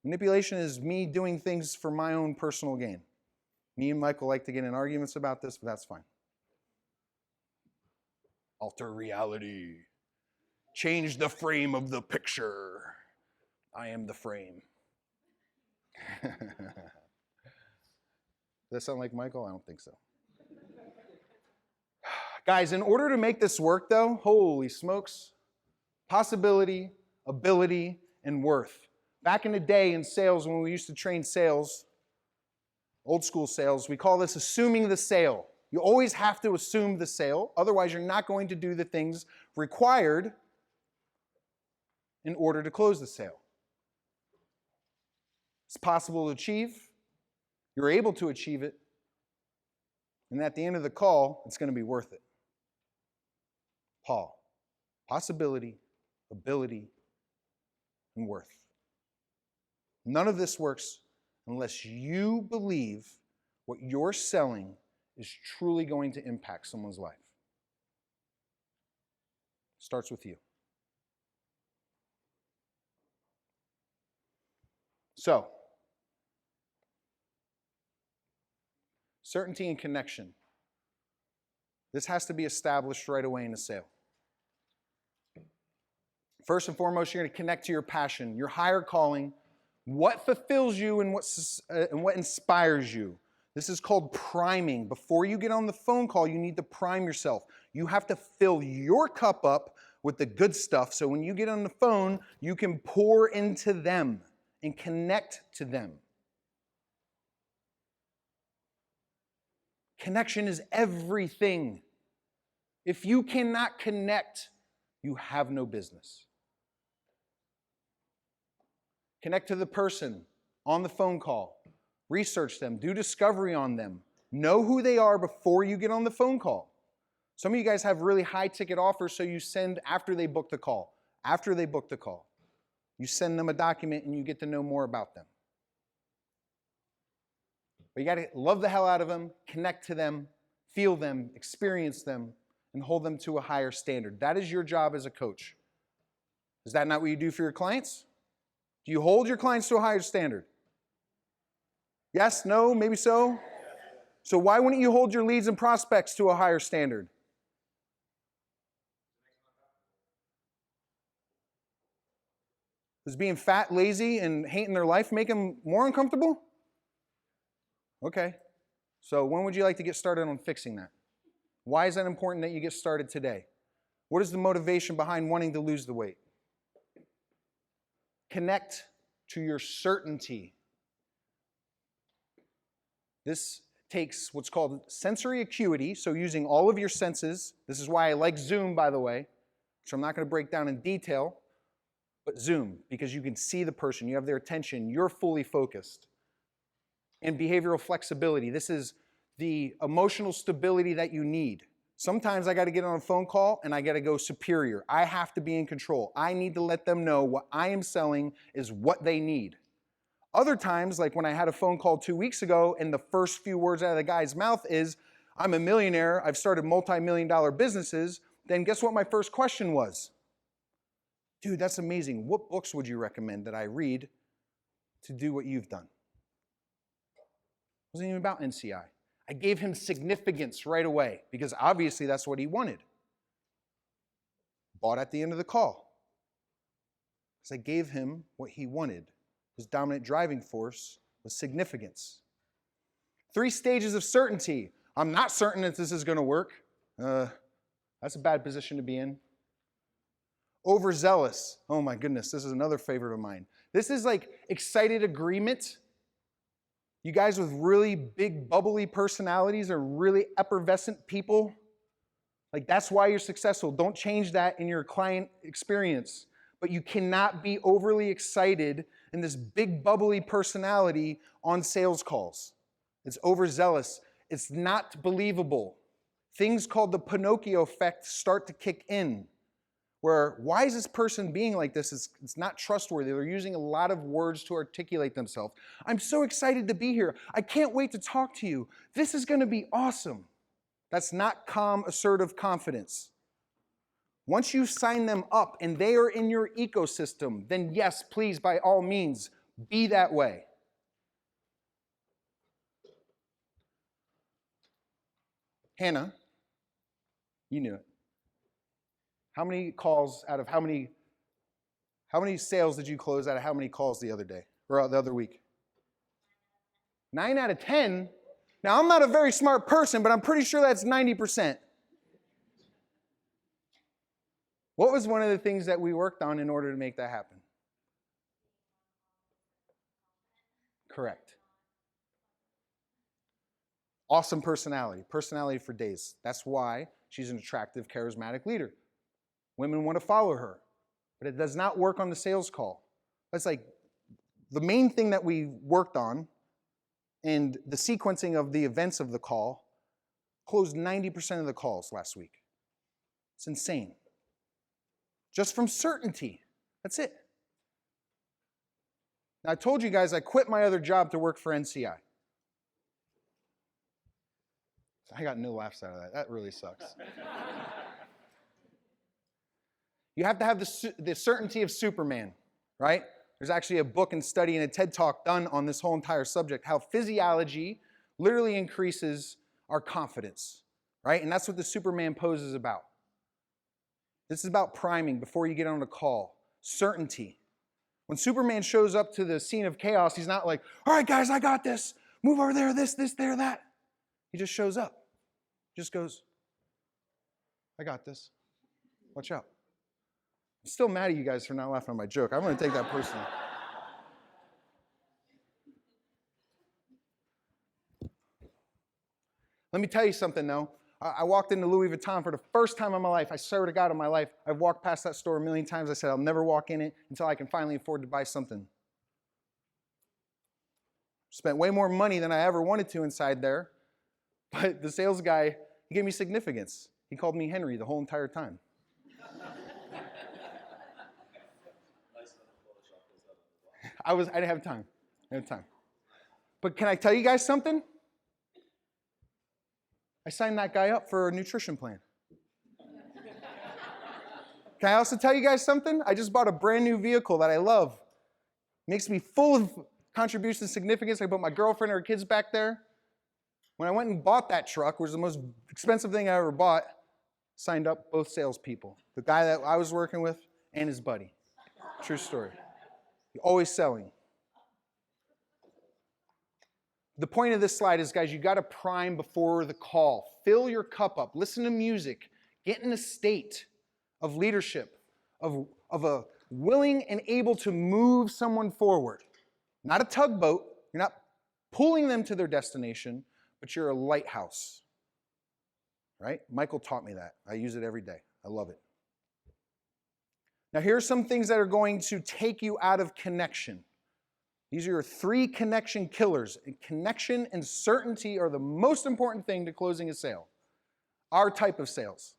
Manipulation is me doing things for my own personal gain. Me and Michael like to get in arguments about this, but that's fine. Alter reality. Change the frame of the picture. I am the frame. Does that sound like Michael? I don't think so. Guys, in order to make this work, though, holy smokes, possibility, ability, and worth. Back in the day in sales, when we used to train sales, old school sales, we call this assuming the sale. You always have to assume the sale, otherwise you're not going to do the things required in order to close the sale. It's possible to achieve. You're able to achieve it. And at the end of the call, it's going to be worth it. Paul, possibility, ability, and worth. None of this works unless you believe what you're selling is truly going to impact someone's life. Starts with you. So, certainty and connection. This has to be established right away in a sale. First and foremost, you're going to connect to your passion, your higher calling, what fulfills you and what inspires you. This is called priming. Before you get on the phone call, you need to prime yourself. You have to fill your cup up with the good stuff so when you get on the phone, you can pour into them and connect to them. Connection is everything. If you cannot connect, you have no business. Connect to the person on the phone call. Research them. Do discovery on them. Know who they are before you get on the phone call. Some of you guys have really high ticket offers, so you send after they book the call. After they book the call. You send them a document and you get to know more about them. But you got to love the hell out of them, connect to them, feel them, experience them, and hold them to a higher standard. That is your job as a coach. Is that not what you do for your clients? Do you hold your clients to a higher standard? Yes, no, maybe so? So why wouldn't you hold your leads and prospects to a higher standard? Does being fat, lazy, and hating their life make them more uncomfortable? Okay. So when would you like to get started on fixing that? Why is that important that you get started today? What is the motivation behind wanting to lose the weight? Connect to your certainty. This takes what's called sensory acuity, so using all of your senses. This is why I like Zoom, by the way, which I'm not going to break down in detail, but Zoom, because you can see the person, you have their attention, you're fully focused. And behavioral flexibility. This is the emotional stability that you need. Sometimes I got to get on a phone call and I got to go superior. I have to be in control. I need to let them know what I am selling is what they need. Other times, like when I had a phone call 2 weeks ago and the first few words out of the guy's mouth is, I'm a millionaire, I've started multi-million-dollar businesses, then guess what my first question was? Dude, that's amazing. What books would you recommend that I read to do what you've done? It wasn't even about NCI. I gave him significance right away because obviously that's what he wanted. Bought at the end of the call. Because I gave him what he wanted. His dominant driving force was significance. 3 stages of certainty. I'm not certain that this is going to work. That's a bad position to be in. Overzealous. Oh my goodness, this is another favorite of mine. This is like excited agreement. You guys with really big bubbly personalities are really effervescent people. Like that's why you're successful. Don't change that in your client experience. But you cannot be overly excited in this big bubbly personality on sales calls. It's overzealous. It's not believable. Things called the Pinocchio effect start to kick in. Where, why is this person being like this? It's not trustworthy. They're using a lot of words to articulate themselves. I'm so excited to be here. I can't wait to talk to you. This is going to be awesome. That's not calm, assertive confidence. Once you sign them up and they are in your ecosystem, then yes, please, by all means, be that way. Hannah, you knew it. How many calls out of how many sales did you close out of how many calls the other day or the other week? 9 out of 10? Now, I'm not a very smart person, but I'm pretty sure that's 90%. What was one of the things that we worked on in order to make that happen? Correct. Awesome personality. Personality for days. That's why she's an attractive, charismatic leader. Women want to follow her, but it does not work on the sales call. That's like the main thing that we worked on and the sequencing of the events of the call closed 90% of the calls last week. It's insane. just from certainty. That's it. Now, I told you guys I quit my other job to work for NCI. I got no laughs out of that. That really sucks. You have to have the certainty of Superman, right? There's actually a book and study and a TED Talk done on this whole entire subject, how physiology literally increases our confidence, right? And that's what the Superman pose is about. This is about priming before you get on a call. Certainty. When Superman shows up to the scene of chaos, he's not like, all right, guys, I got this. Move over there, this, there, that. He just shows up. Just goes, I got this. Watch out. I'm still mad at you guys for not laughing at my joke. I'm going to take that personally. Let me tell you something, though. I walked into Louis Vuitton for the first time in my life. I swear to God in my life, I've walked past that store a million times. I said, I'll never walk in it until I can finally afford to buy something. Spent way more money than I ever wanted to inside there. But the sales guy, he gave me significance. He called me Henry the whole entire time. I didn't have time. But can I tell you guys something? I signed that guy up for a nutrition plan. Can I also tell you guys something? I just bought a brand new vehicle that I love. Makes me full of contribution and significance. I put my girlfriend and her kids back there. When I went and bought that truck, which was the most expensive thing I ever bought, signed up both salespeople. The guy that I was working with and his buddy. True story. Always selling. The point of this slide is, guys, you got to prime before the call. Fill your cup up. Listen to music. Get in a state of leadership, of a willing and able to move someone forward. Not a tugboat. You're not pulling them to their destination, but you're a lighthouse. Right? Michael taught me that. I use it every day. I love it. Now, here are some things that are going to take you out of connection. These are your 3 connection killers. And connection and certainty are the most important thing to closing a sale. Our type of sales.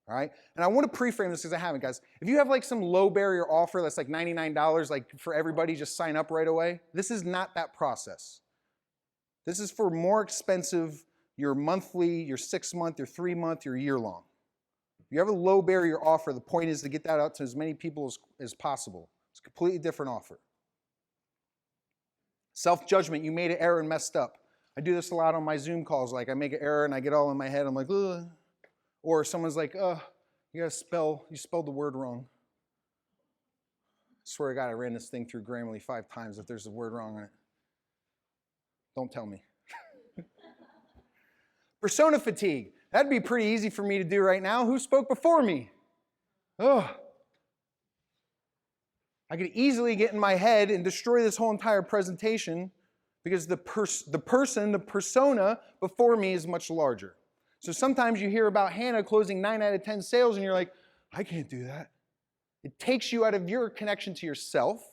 All right? And I want to pre-frame this because I haven't, guys. If you have like some low barrier offer that's like $99, like for everybody, just sign up right away. This is not that process. This is for more expensive, your monthly, your 6-month, your 3-month, your year-long. If you have a low barrier offer, the point is to get that out to as many people as possible. It's a completely different offer. Self-judgment, you made an error and messed up. I do this a lot on my Zoom calls. Like I make an error and I get all in my head. I'm like, ugh. Or someone's like, you spelled the word wrong. I swear to God, I ran this thing through Grammarly 5 times if there's a word wrong on it. Don't tell me. Persona fatigue. That'd be pretty easy for me to do right now. Who spoke before me? Oh. I could easily get in my head and destroy this whole entire presentation because the persona before me is much larger. So sometimes you hear about Hannah closing 9 out of 10 sales and you're like, I can't do that. It takes you out of your connection to yourself,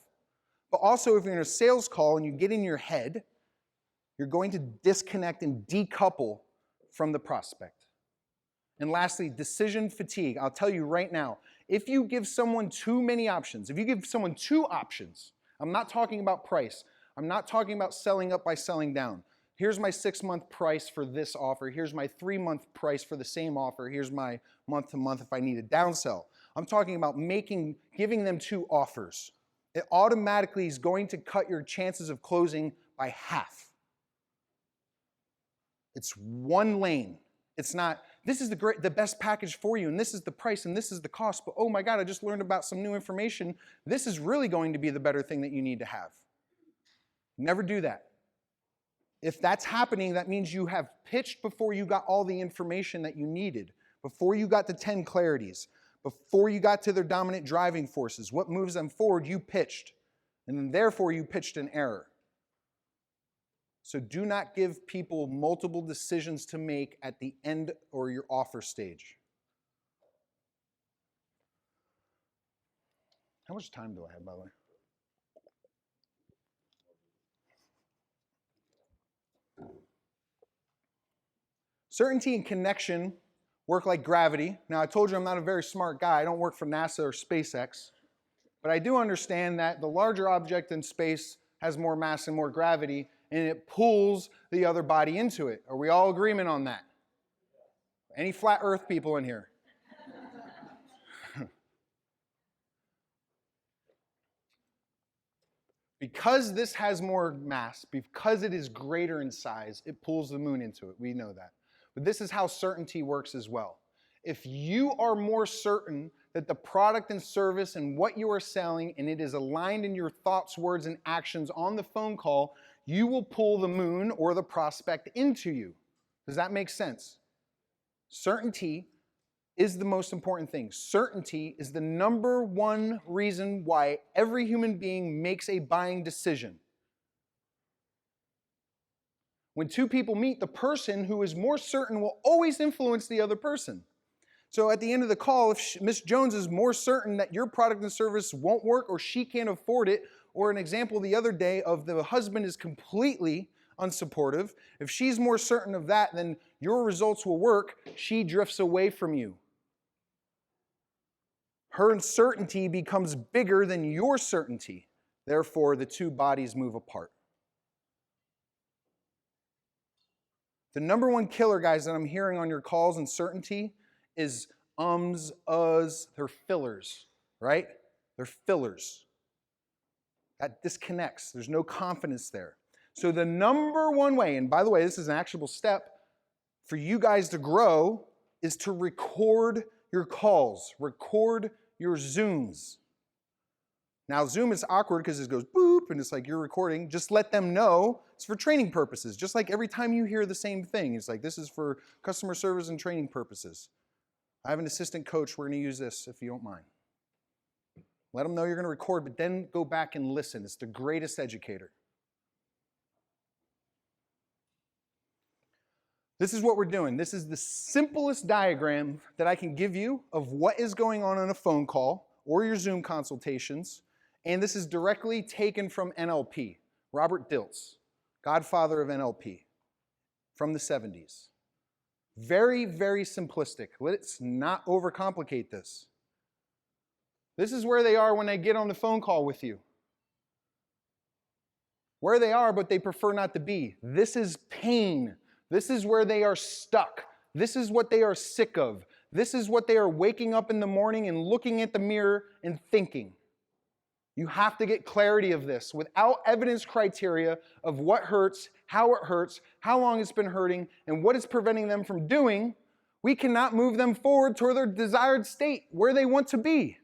but also if you're in a sales call and you get in your head, you're going to disconnect and decouple from the prospect. And lastly, decision fatigue. I'll tell you right now, if you give someone too many options, if you give someone 2 options, I'm not talking about price. I'm not talking about selling up by selling down. Here's my 6-month price for this offer. Here's my 3-month price for the same offer. Here's my month-to-month if I need a downsell. I'm talking about giving them 2 offers. It automatically is going to cut your chances of closing by half. It's 1 lane. It's not, this is the best package for you, and this is the price, and this is the cost, but oh my God, I just learned about some new information. This is really going to be the better thing that you need to have. Never do that. If that's happening, that means you have pitched before you got all the information that you needed, before you got the 10 clarities, before you got to their dominant driving forces. What moves them forward, you pitched, and then therefore you pitched an error. So do not give people multiple decisions to make at the end or your offer stage. How much time do I have, by the way? Certainty and connection work like gravity. Now, I told you I'm not a very smart guy. I don't work for NASA or SpaceX. But I do understand that the larger object in space has more mass and more gravity, and it pulls the other body into it. Are we all agreement on that? Any flat earth people in here? Because this has more mass, because it is greater in size, it pulls the moon into it. We know that. But this is how certainty works as well. If you are more certain that the product and service and what you are selling, and it is aligned in your thoughts, words, and actions on the phone call, you will pull the moon or the prospect into you. Does that make sense? Certainty is the most important thing. Certainty is the number one reason why every human being makes a buying decision. When two people meet, the person who is more certain will always influence the other person. So at the end of the call, if Miss Jones is more certain that your product and service won't work or she can't afford it, or an example the other day of the husband is completely unsupportive, if she's more certain of that, then your results will work, she drifts away from you. Her uncertainty becomes bigger than your certainty. Therefore, the two bodies move apart. The number one killer, guys, that I'm hearing on your calls and certainty is ums, uhs, they're fillers, right? They're fillers. That disconnects. There's no confidence there. So the number one way, and by the way, this is an actionable step for you guys to grow, is to record your calls, record your Zooms. Now, Zoom is awkward because it goes boop, and it's like you're recording. Just let them know it's for training purposes. Just like every time you hear the same thing, it's like this is for customer service and training purposes. I have an assistant coach. We're going to use this if you don't mind. Let them know you're going to record, but then go back and listen. It's the greatest educator. This is what we're doing. This is the simplest diagram that I can give you of what is going on a phone call or your Zoom consultations. And this is directly taken from NLP. Robert Dilts, godfather of NLP from the 70s. Very, very simplistic. Let's not overcomplicate this. This is where they are when they get on the phone call with you. Where they are, but they prefer not to be. This is pain. This is where they are stuck. This is what they are sick of. This is what they are waking up in the morning and looking at the mirror and thinking. You have to get clarity of this. Without evidence criteria of what hurts, how long it's been hurting, and what it's preventing them from doing, we cannot move them forward toward their desired state, where they want to be.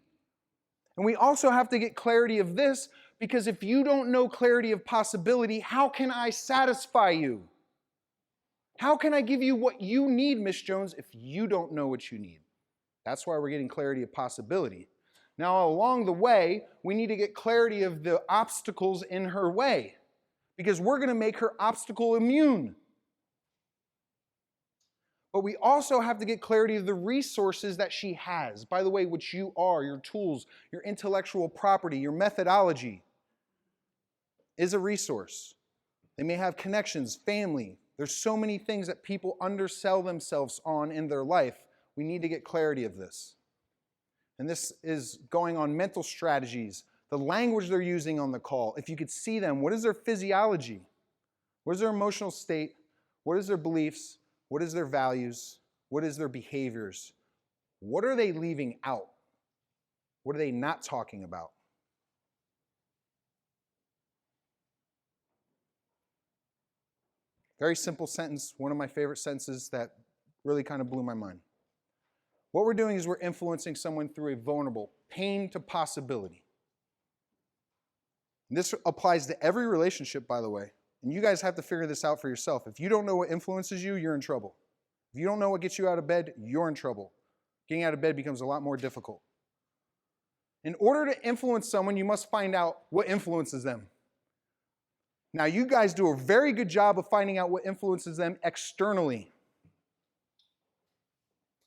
And we also have to get clarity of this, because if you don't know clarity of possibility, how can I satisfy you? How can I give you what you need, Miss Jones, if you don't know what you need? That's why we're getting clarity of possibility. Now, along the way, we need to get clarity of the obstacles in her way, because we're going to make her obstacle immune. But we also have to get clarity of the resources that she has. By the way, which you are, your tools, your intellectual property, your methodology is a resource. They may have connections, family. There's so many things that people undersell themselves on in their life. We need to get clarity of this. And this is going on mental strategies, the language they're using on the call. If you could see them, what is their physiology? What is their emotional state? What is their beliefs? What is their values? What is their behaviors? What are they leaving out? What are they not talking about? Very simple sentence, one of my favorite sentences that really kind of blew my mind. What we're doing is we're influencing someone through a vulnerable, pain to possibility. And this applies to every relationship, by the way. And you guys have to figure this out for yourself. If you don't know what influences you, you're in trouble. If you don't know what gets you out of bed, you're in trouble. Getting out of bed becomes a lot more difficult. In order to influence someone, you must find out what influences them. Now, you guys do a very good job of finding out what influences them externally.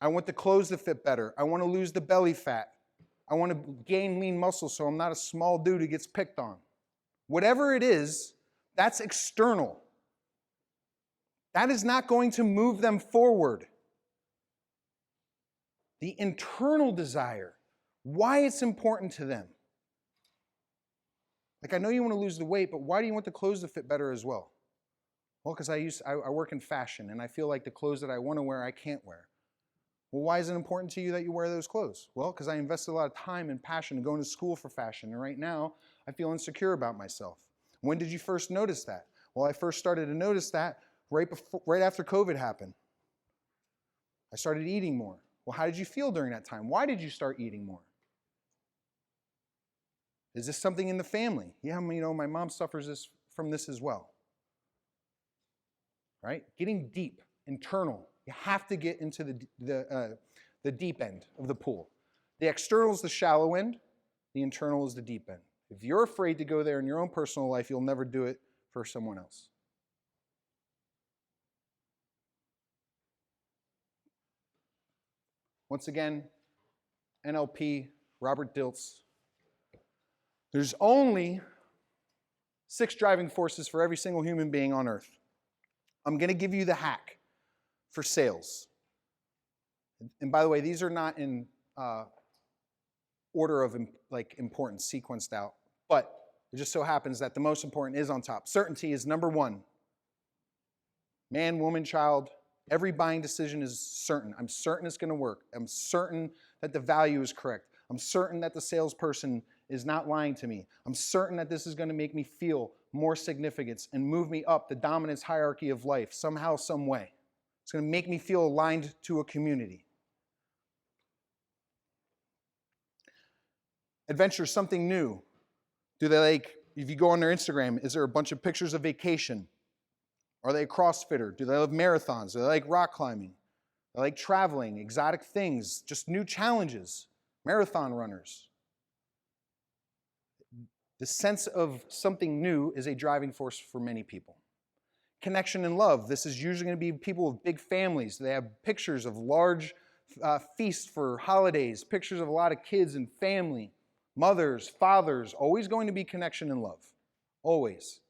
I want the clothes to fit better. I want to lose the belly fat. I want to gain lean muscle so I'm not a small dude who gets picked on. Whatever it is, that's external. That is not going to move them forward. the internal desire, why it's important to them. Like, I know you want to lose the weight, but why do you want the clothes to fit better as well? Well, because I work in fashion, and I feel like the clothes that I want to wear, I can't wear. Well, why is it important to you that you wear those clothes? Well, because I invested a lot of time and passion in going to school for fashion, and right now, I feel insecure about myself. When did you first notice that? Well, I first started to notice that right after COVID happened. I started eating more. Well, how did you feel during that time? Why did you start eating more? Is this something in the family? Yeah, my mom suffers from this as well. Right? Getting deep, internal. You have to get into the deep end of the pool. The external is the shallow end. The internal is the deep end. If you're afraid to go there in your own personal life, you'll never do it for someone else. Once again, NLP, Robert Dilts. There's only 6 driving forces for every single human being on earth. I'm going to give you the hack for sales. And by the way, these are not in order of importance, sequenced out. But it just so happens that the most important is on top. Certainty is number 1. Man, woman, child, every buying decision is certain. I'm certain it's going to work. I'm certain that the value is correct. I'm certain that the salesperson is not lying to me. I'm certain that this is going to make me feel more significance and move me up the dominance hierarchy of life somehow, some way. It's going to make me feel aligned to a community. Adventure, something new. Do they like, if you go on their Instagram, is there a bunch of pictures of vacation? Are they a CrossFitter? Do they love marathons? Do they like rock climbing? Do they like traveling, exotic things, just new challenges? Marathon runners. The sense of something new is a driving force for many people. Connection and love. This is usually going to be people with big families. They have pictures of large feasts for holidays, pictures of a lot of kids and family, mothers, fathers. Always going to be connection and love. Always.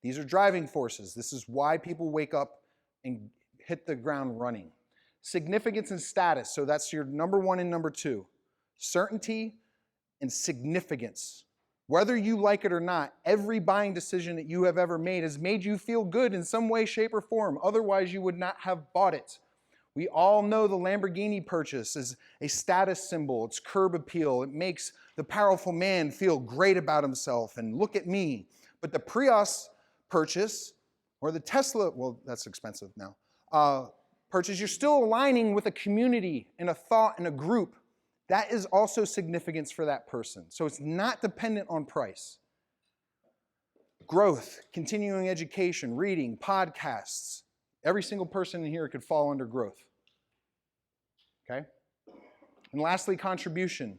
These are driving forces. This is why people wake up and hit the ground running. Significance and status. So that's your number 1 and number 2. Certainty and significance. Whether you like it or not, every buying decision that you have ever made has made you feel good in some way, shape, or form. Otherwise, you would not have bought it. We all know the Lamborghini purchase is a status symbol. It's curb appeal. It makes the powerful man feel great about himself and look at me. But the Prius purchase, or the Tesla, well, that's expensive now, purchase, you're still aligning with a community and a thought and a group. That is also significance for that person. So it's not dependent on price. Growth, continuing education, reading, podcasts. Every single person in here could fall under growth. Okay? And lastly, contribution.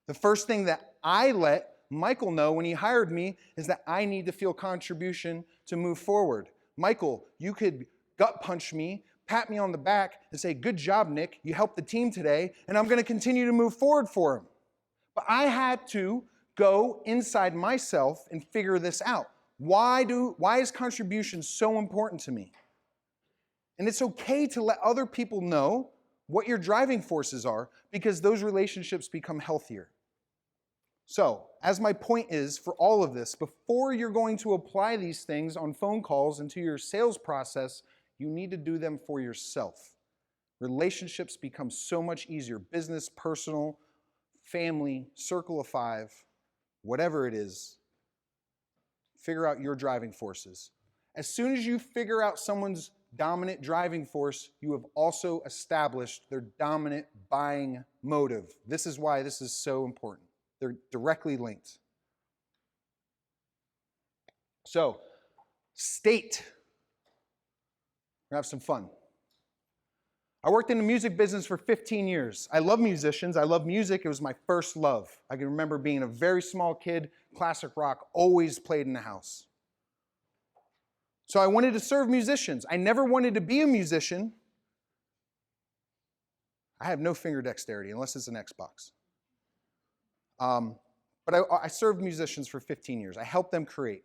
The first thing that I let Michael know when he hired me is that I need to feel contribution to move forward. Michael, you could gut punch me, pat me on the back and say, good job, Nick, you helped the team today, and I'm going to continue to move forward for him. But I had to go inside myself and figure this out. Why is contribution so important to me? And it's okay to let other people know what your driving forces are, because those relationships become healthier. So, as my point is for all of this, before you're going to apply these things on phone calls into your sales process, you need to do them for yourself. Relationships become so much easier. Business, personal, family, circle of 5, whatever it is. Figure out your driving forces. As soon as you figure out someone's dominant driving force, you have also established their dominant buying motive. This is why this is so important. They're directly linked. So, state. We're going to have some fun. I worked in the music business for 15 years. I love musicians. I love music. It was my first love. I can remember being a very small kid, classic rock always played in the house. So I wanted to serve musicians. I never wanted to be a musician. I have no finger dexterity unless it's an Xbox. But I served musicians for 15 years. I helped them create.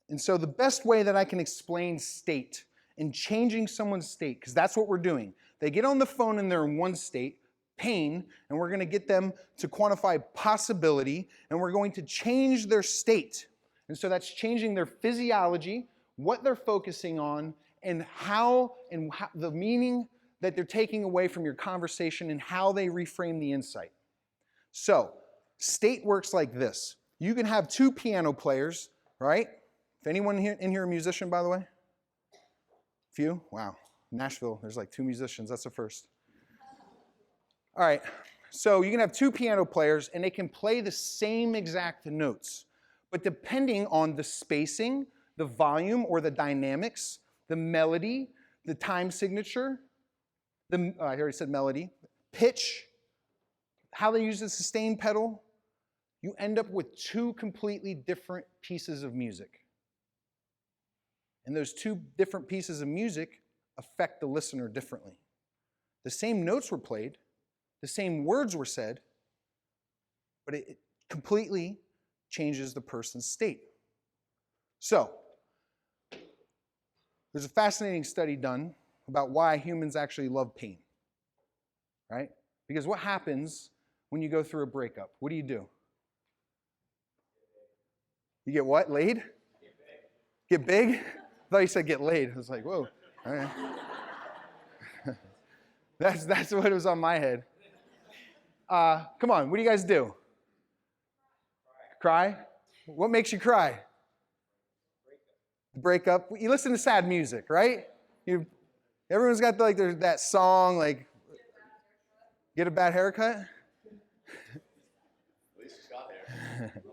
And so the best way that I can explain state in changing someone's state, because that's what we're doing. They get on the phone and they're in one state, pain, and we're going to get them to quantify possibility, and we're going to change their state. And so that's changing their physiology, what they're focusing on, and how the meaning that they're taking away from your conversation and how they reframe the insight. So, state works like this. You can have two piano players, right? If anyone in here a musician, by the way? Few? Wow. Nashville, there's like 2 musicians. That's the first. All right. So you can have 2 piano players, and they can play the same exact notes. But depending on the spacing, the volume or the dynamics, the melody, the time signature, I already said melody, pitch, how they use the sustain pedal, you end up with 2 completely different pieces of music. And those 2 different pieces of music affect the listener differently. The same notes were played, the same words were said, but it completely changes the person's state. So, there's a fascinating study done about why humans actually love pain, right? Because what happens when you go through a breakup? What do? You get what? Laid? Get big? I thought you said get laid. I was like, whoa. All right. That's what was on my head. Come on, what do you guys do? Cry? What makes you cry? Breakup. You listen to sad music, right? Everyone's got like that song, like get a bad haircut.
At least she's got there.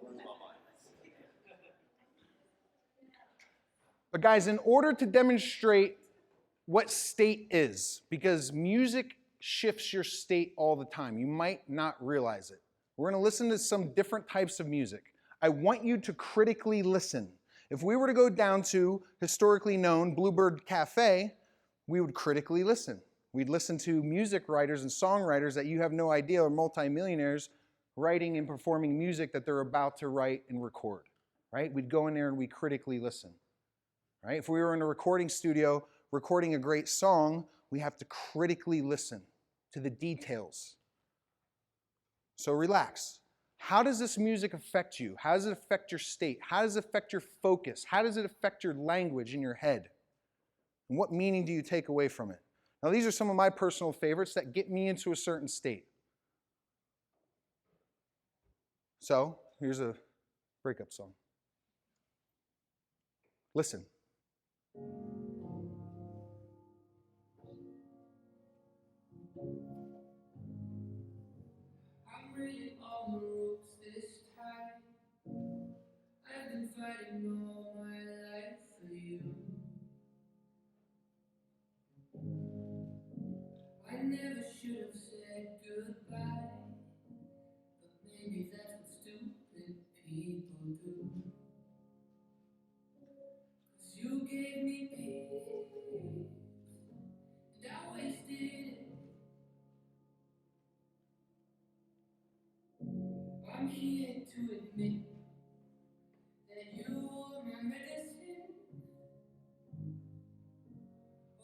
But guys, in order to demonstrate what state is, because music shifts your state all the time, you might not realize it. We're going to listen to some different types of music. I want you to critically listen. If we were to go down to historically known Bluebird Cafe, we would critically listen. We'd listen to music writers and songwriters that you have no idea are multimillionaires writing and performing music that they're about to write and record, right? We'd go in there and we critically listen, right? If we were in a recording studio recording a great song, we have to critically listen to the details. So relax. How does this music affect you? How does it affect your state? How does it affect your focus? How does it affect your language in your head? And what meaning do you take away from it? Now, these are some of my personal favorites that get me into a certain state. So, here's a breakup song. Listen.
I'm really on the ropes this time. I've been fighting all my life for you. I never should have said goodbye, but maybe that's what stupid people do. 'Cause you gave me peace, and I wasted it. I'm here to admit that you were my medicine.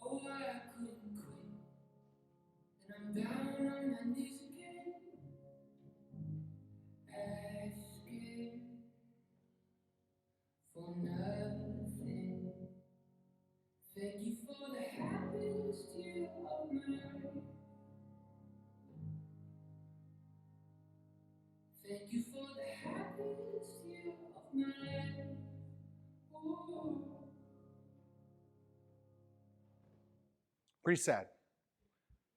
Oh, I couldn't quit, and I'm down on my knees again, asking for nothing. Thank you for the happiest year of my life. Thank you for the happiest year of my life. Ooh.
Pretty sad.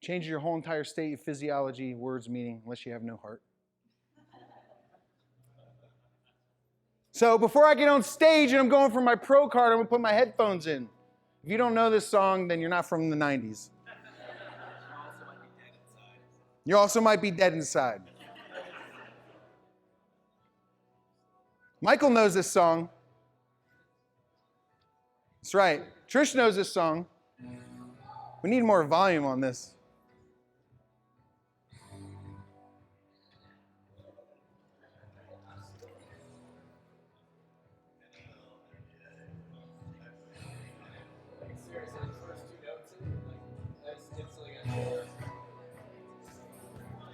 Changes your whole entire state, your physiology, words, meaning, unless you have no heart. So before I get on stage and I'm going for my pro card, I'm going to put my headphones in. If you don't know this song, then you're not from the 90s. You also might be dead inside. Michael knows this song. That's right. Trish knows this song. We need more volume on this.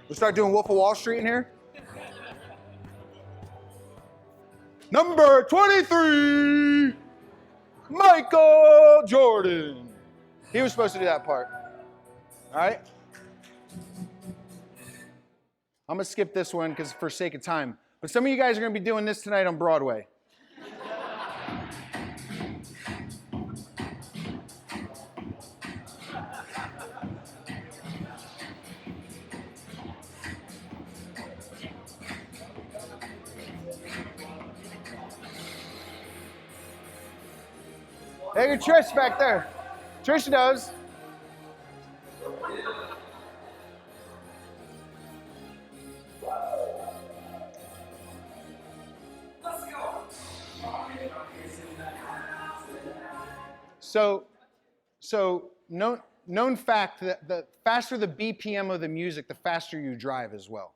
We'll start doing Wolf of Wall Street in here. Number 23, Michael Jordan. He was supposed to do that part. All right? I'm going to skip this one because for sake of time. But some of you guys are going to be doing this tonight on Broadway. Hey, your Trish back there. Trish knows. So known fact that the faster the BPM of the music, the faster you drive as well,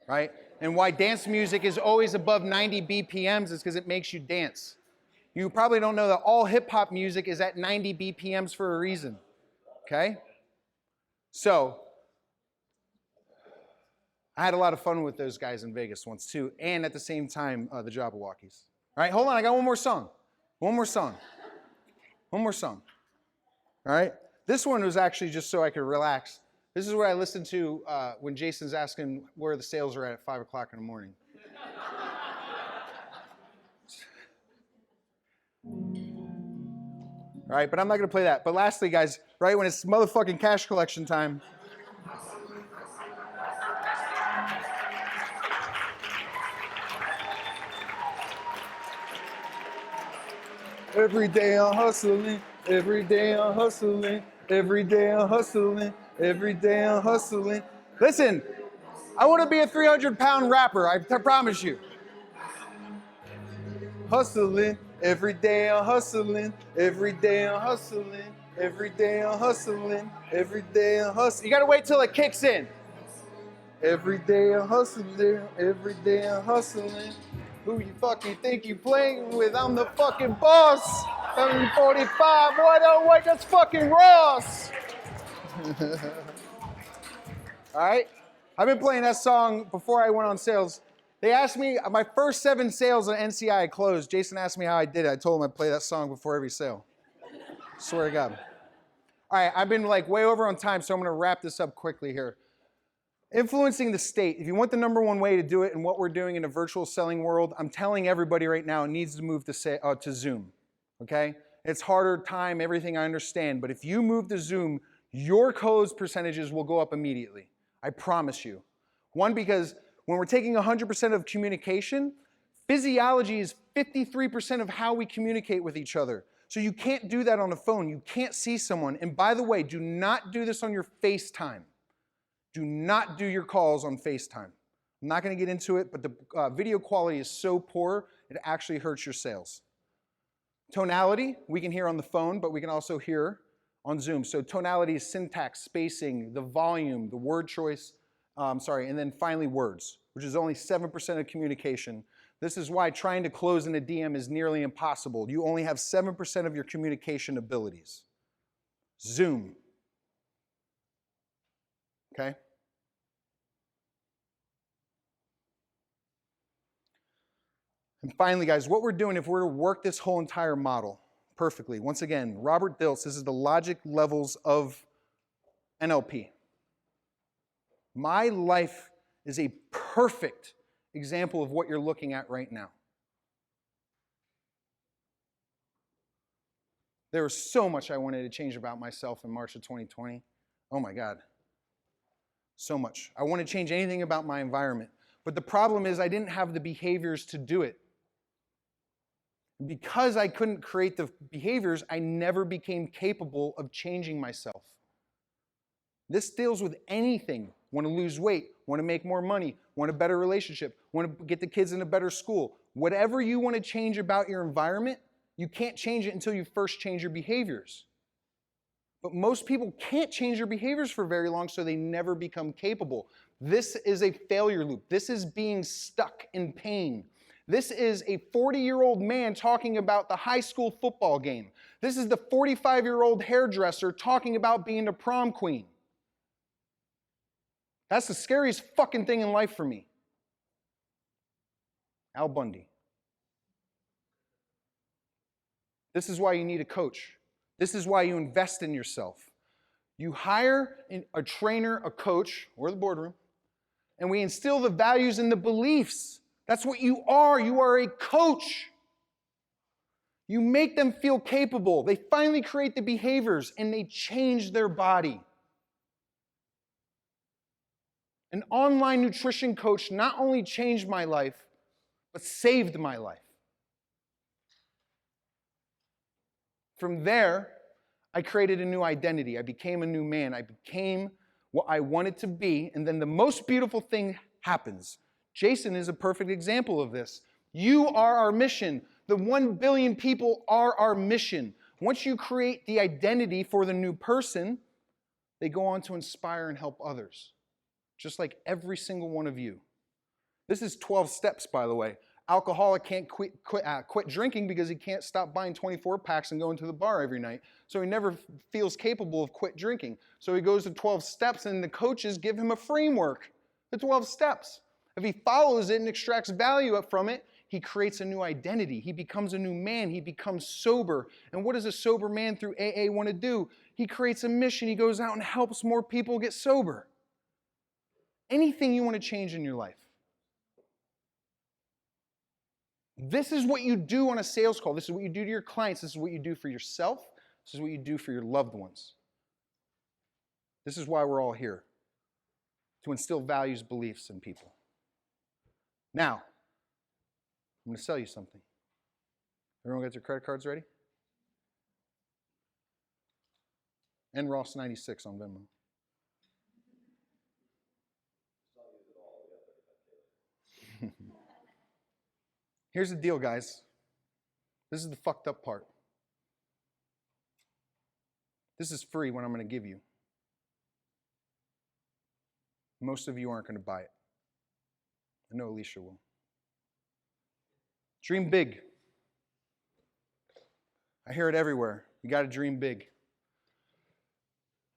right? And why dance music is always above 90 BPMs is because it makes you dance. You probably don't know that all hip hop music is at 90 BPMs for a reason, okay? So, I had a lot of fun with those guys in Vegas once too, and at the same time, the Jabberwockies. All right, hold on, I got one more song. One more song. All right? This one was actually just so I could relax. This is what I listen to when Jason's asking where the sales are at 5 o'clock in the morning. All right, but I'm not going to play that. But lastly, guys, right, when it's motherfucking cash collection time, every day I'm hustling, every day I'm hustling, every day I'm hustling, every day I'm hustling. Listen, I want to be a 300-pound rapper, I promise you. Hustling, every day I'm hustling, every day I'm hustling, every day I'm hustling, every day I'm hustling. You gotta wait till it kicks in. Every day I'm hustling, every day I'm hustling. Who you fucking think you playing with? I'm the fucking boss. 745, boy, don't wait, that's fucking Ross. All right, I've been playing that song before I went on sales. They asked me, my first 7 sales on NCI I closed. Jason asked me how I did it. I told him I'd play that song before every sale. Swear to God. All right, I've been like way over on time, so I'm gonna wrap this up quickly here. Influencing the state. If you want the #1 way to do it and what we're doing in a virtual selling world, I'm telling everybody right now it needs to move to Zoom, okay? It's harder time, everything I understand, but if you move to Zoom, your close percentages will go up immediately. I promise you. One, because when we're taking 100% of communication, physiology is 53% of how we communicate with each other. So you can't do that on the phone. You can't see someone. And by the way, do not do this on your FaceTime. Do not do your calls on FaceTime. I'm not going to get into it, but the video quality is so poor, it actually hurts your sales. Tonality, we can hear on the phone, but we can also hear on Zoom. So tonality is syntax, spacing, the volume, the word choice, and then finally words, which is only 7% of communication. This is why trying to close in a DM is nearly impossible. You only have 7% of your communication abilities. Zoom. Okay? And finally, guys, what we're doing, if we're to work this whole entire model perfectly, once again, Robert Dilts, this is the logic levels of NLP. My life is a perfect example of what you're looking at right now. There was so much I wanted to change about myself in March of 2020. Oh my God. So much. I want to change anything about my environment. But the problem is I didn't have the behaviors to do it. Because I couldn't create the behaviors, I never became capable of changing myself. This deals with anything. Want to lose weight, want to make more money, want a better relationship, want to get the kids in a better school. Whatever you want to change about your environment, you can't change it until you first change your behaviors. But most people can't change their behaviors for very long, so they never become capable. This is a failure loop. This is being stuck in pain. This is a 40-year-old man talking about the high school football game. This is the 45-year-old hairdresser talking about being a prom queen. That's the scariest fucking thing in life for me. Al Bundy. This is why you need a coach. This is why you invest in yourself. You hire a trainer, a coach, or the boardroom, and we instill the values and the beliefs. That's what you are. You are a coach. You make them feel capable. They finally create the behaviors, and they change their body. An online nutrition coach not only changed my life, but saved my life. From there, I created a new identity. I became a new man. I became what I wanted to be. And then the most beautiful thing happens. Jason is a perfect example of this. You are our mission. The 1 billion people are our mission. Once you create the identity for the new person, they go on to inspire and help others. Just like every single one of you. This is 12 steps, by the way. Alcoholic can't quit drinking because he can't stop buying 24 packs and going to the bar every night. So he never feels capable of quit drinking. So he goes to 12 steps, and the coaches give him a framework, the 12 steps. If he follows it and extracts value from it, he creates a new identity. He becomes a new man. He becomes sober. And what does a sober man through AA want to do? He creates a mission. He goes out and helps more people get sober. Anything you want to change in your life. This is what you do on a sales call. This is what you do to your clients. This is what you do for yourself. This is what you do for your loved ones. This is why we're all here. To instill values, beliefs in people. Now, I'm going to sell you something. Everyone got their credit cards ready? And Ross 96 on Venmo. Here's the deal, guys. This is the fucked up part. This is free what I'm going to give you. Most of you aren't going to buy it. I know Alicia will. Dream big. I hear it everywhere. You got to dream big.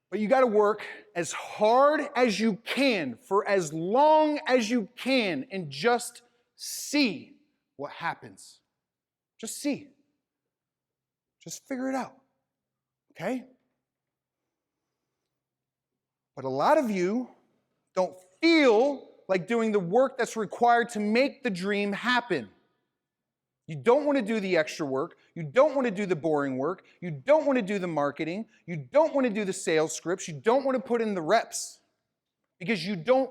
But you got to work as hard as you can for as long as you can and just see what happens. Just see. Just figure it out. Okay? But a lot of you don't feel like doing the work that's required to make the dream happen. You don't want to do the extra work. You don't want to do the boring work. You don't want to do the marketing. You don't want to do the sales scripts. You don't want to put in the reps because you don't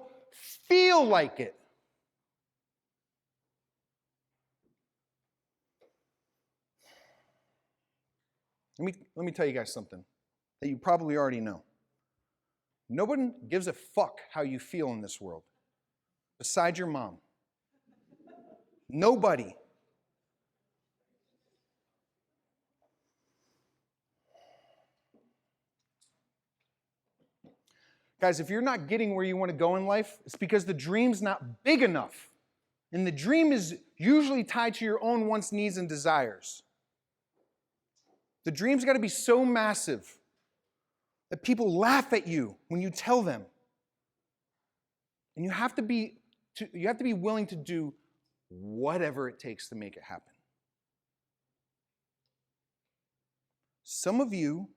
feel like it. Let me tell you guys something that you probably already know. No one gives a fuck how you feel in this world, besides your mom. Nobody. Guys, if you're not getting where you want to go in life, it's because the dream's not big enough. And the dream is usually tied to your own wants, needs, and desires. The dream's got to be so massive that people laugh at you when you tell them. And you have to be willing to do whatever it takes to make it happen. Some of you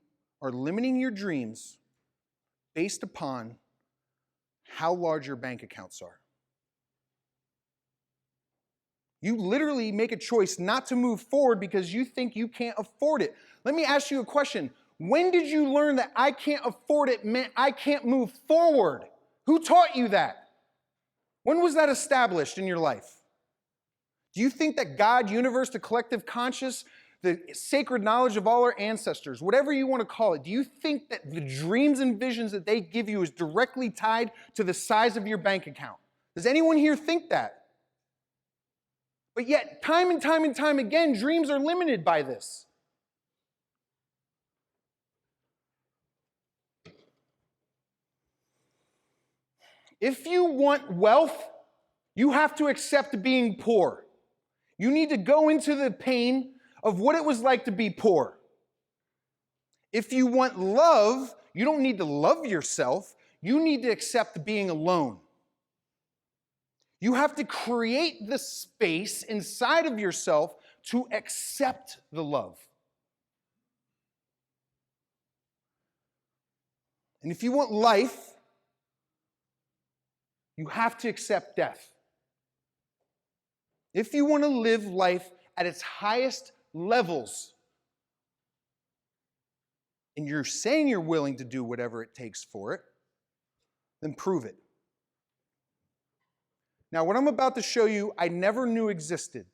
are limiting your dreams based upon how large your bank accounts are. You literally make a choice not to move forward because you think you can't afford it. Let me ask you a question. When did you learn that I can't afford it meant I can't move forward? Who taught you that? When was that established in your life? Do you think that God, universe, the collective conscious, the sacred knowledge of all our ancestors, whatever you want to call it, do you think that the dreams and visions that they give you is directly tied to the size of your bank account? Does anyone here think that? But yet, time and time and time again, dreams are limited by this. If you want wealth, you have to accept being poor. You need to go into the pain of what it was like to be poor. If you want love, you don't need to love yourself. you need to accept being alone. You have to create the space inside of yourself to accept the love. And if you want life, you have to accept death. If you want to live life at its highest levels, and you're saying you're willing to do whatever it takes for it, then prove it. Now, what I'm about to show you, I never knew existed.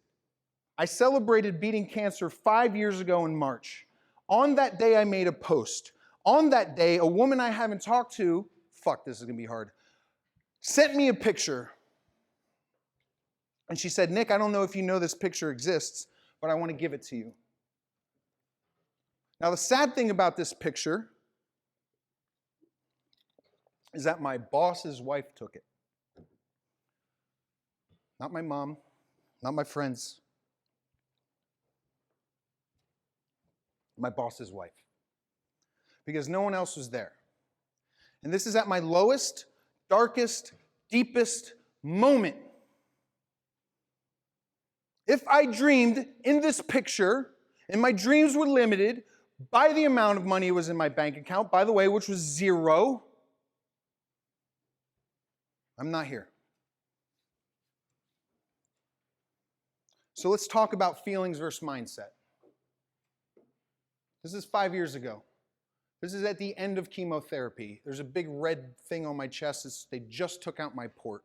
I celebrated beating cancer 5 years ago in March. On that day, I made a post. On that day, a woman I haven't talked to, this is gonna be hard, sent me a picture. And she said, Nick, I don't know if you know this picture exists, but I want to give it to you. Now, the sad thing about this picture is that my boss's wife took it. Not my mom, not my friends. My boss's wife. Because no one else was there. And this is at my lowest, darkest, deepest moment. If I dreamed in this picture, and my dreams were limited by the amount of money that was in my bank account, by the way, which was 0, I'm not here. So let's talk about feelings versus mindset. This is 5 years ago. This is at the end of chemotherapy. There's a big red thing on my chest. They just took out my port.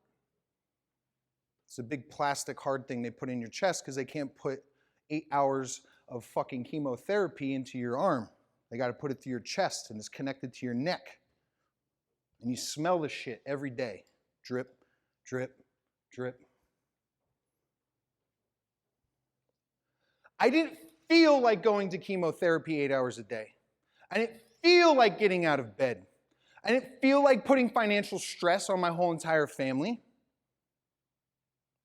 It's a big plastic hard thing they put in your chest because they can't put 8 hours of fucking chemotherapy into your arm. They got to put it to your chest, and it's connected to your neck. And you smell the shit every day. Drip, drip, drip. I didn't feel like going to chemotherapy 8 hours a day. I didn't feel like getting out of bed. I didn't feel like putting financial stress on my whole entire family.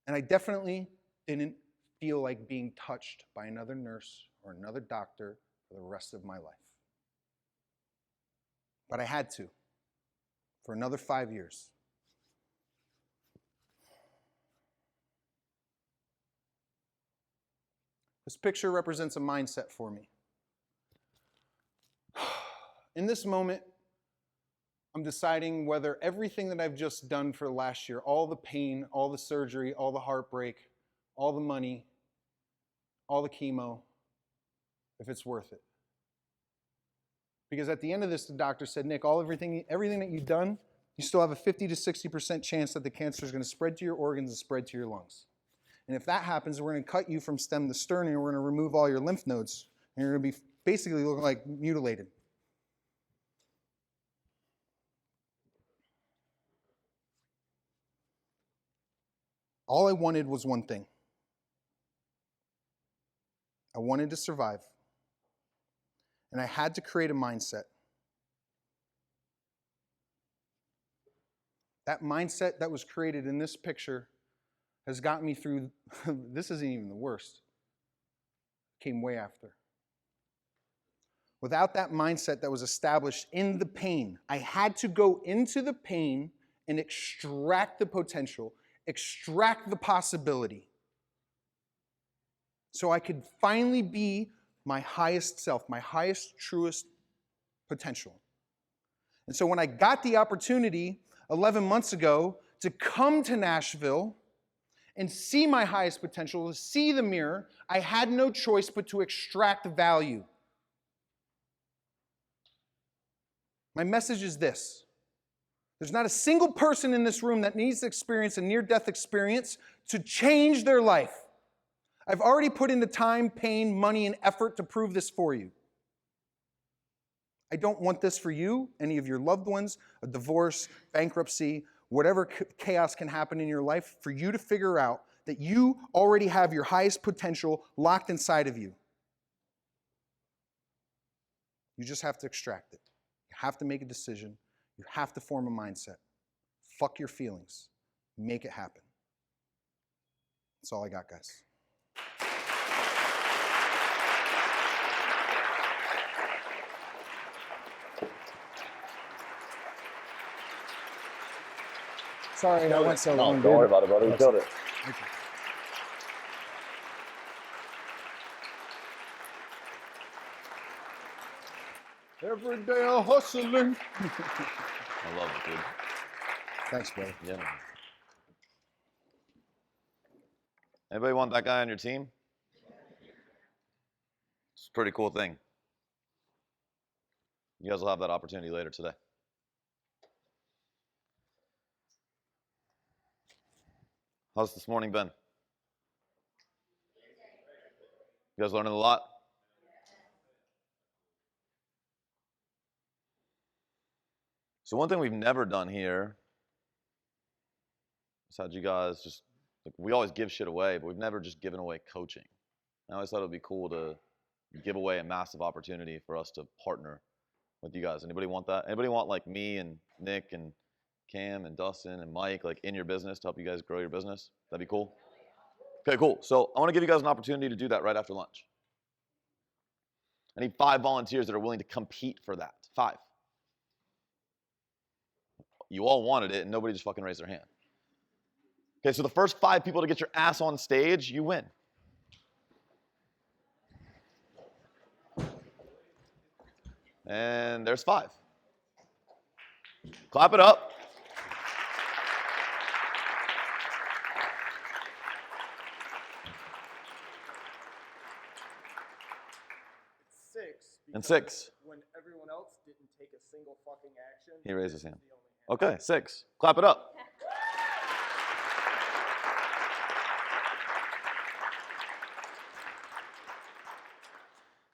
And I definitely didn't feel like being touched by another nurse or another doctor for the rest of my life. But I had to, for another 5 years. This picture represents a mindset for me. In this moment, I'm deciding whether everything that I've just done for last year, all the pain, all the surgery, all the heartbreak, all the money, all the chemo, if it's worth it. Because at the end of this, the doctor said, Nick, everything that you've done, you still have a 50 to 60% chance that the cancer is going to spread to your organs and spread to your lungs. And if that happens, we're going to cut you from stem to stern, and we're going to remove all your lymph nodes, and you're going to be basically looking like mutilated. All I wanted was one thing. I wanted to survive. And I had to create a mindset. That mindset that was created in this picture has got me through, this isn't even the worst. It came way after. Without that mindset that was established in the pain, I had to go into the pain and extract the potential, extract the possibility, so I could finally be my highest self, my highest, truest potential. And so when I got the opportunity 11 months ago to come to Nashville and see my highest potential, to see the mirror, I had no choice but to extract value. My message is this. There's not a single person in this room that needs to experience a near-death experience to change their life. I've already put in the time, pain, money, and effort to prove this for you. I don't want this for you, any of your loved ones, a divorce, bankruptcy, whatever chaos can happen in your life, for you to figure out that you already have your highest potential locked inside of you. You just have to extract it. You have to make a decision. You have to form a mindset. Fuck your feelings. Make it happen. That's all I got, guys. Sorry, I went so
No,
long.
don't worry
dude.
about it, brother. You killed it.
Every day I'm hustling.
I love it, dude.
Thanks, brother.
Yeah. Man. Anybody want that guy on your team? It's a pretty cool thing. You guys will have that opportunity later today. How's this morning been? You guys learning a lot? So one thing we've never done here is had you guys just, like, we always give shit away, but we've never just given away coaching. I always thought it would be cool to give away a massive opportunity for us to partner with you guys. Anybody want that? Anybody want like me and Nick and Cam and Dustin and Mike like in your business to help you guys grow your business? That'd be cool. Okay, cool. So I want to give you guys an opportunity to do that right after lunch. I need 5 volunteers that are willing to compete for that. 5. You all wanted it and nobody just fucking raised their hand. Okay, so the first 5 people to get your ass on stage, you win. And there's 5. Clap it up. And 6.
When everyone else didn't take a single fucking action.
He raised his hand.
the only hand.
Okay, 6. Clap it up.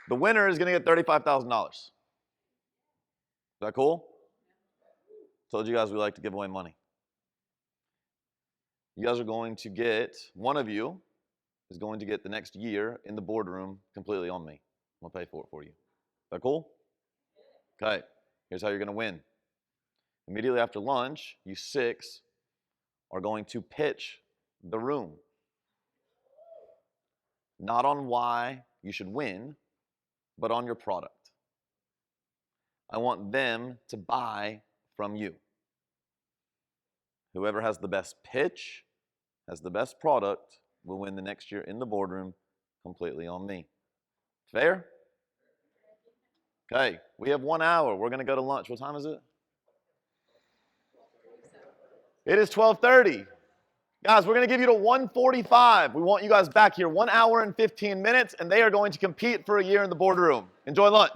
The winner is going to get $35,000. Is that cool? Told you guys we like to give away money. You guys are going to get, one of you is going to get the next year in the boardroom completely on me. I'm going to pay for it for you. Is that cool? Okay, here's how you're going to win. Immediately after lunch, you 6 are going to pitch the room. Not on why you should win, but on your product. I want them to buy from you. Whoever has the best pitch, has the best product, will win the next year in the boardroom completely on me. Fair? Okay, we have 1 hour. We're going to go to lunch. What time is it? It is 12:30. Guys, we're going to give you to 1:45. We want you guys back here 1 hour and 15 minutes, and they are going to compete for a year in the boardroom. Enjoy lunch.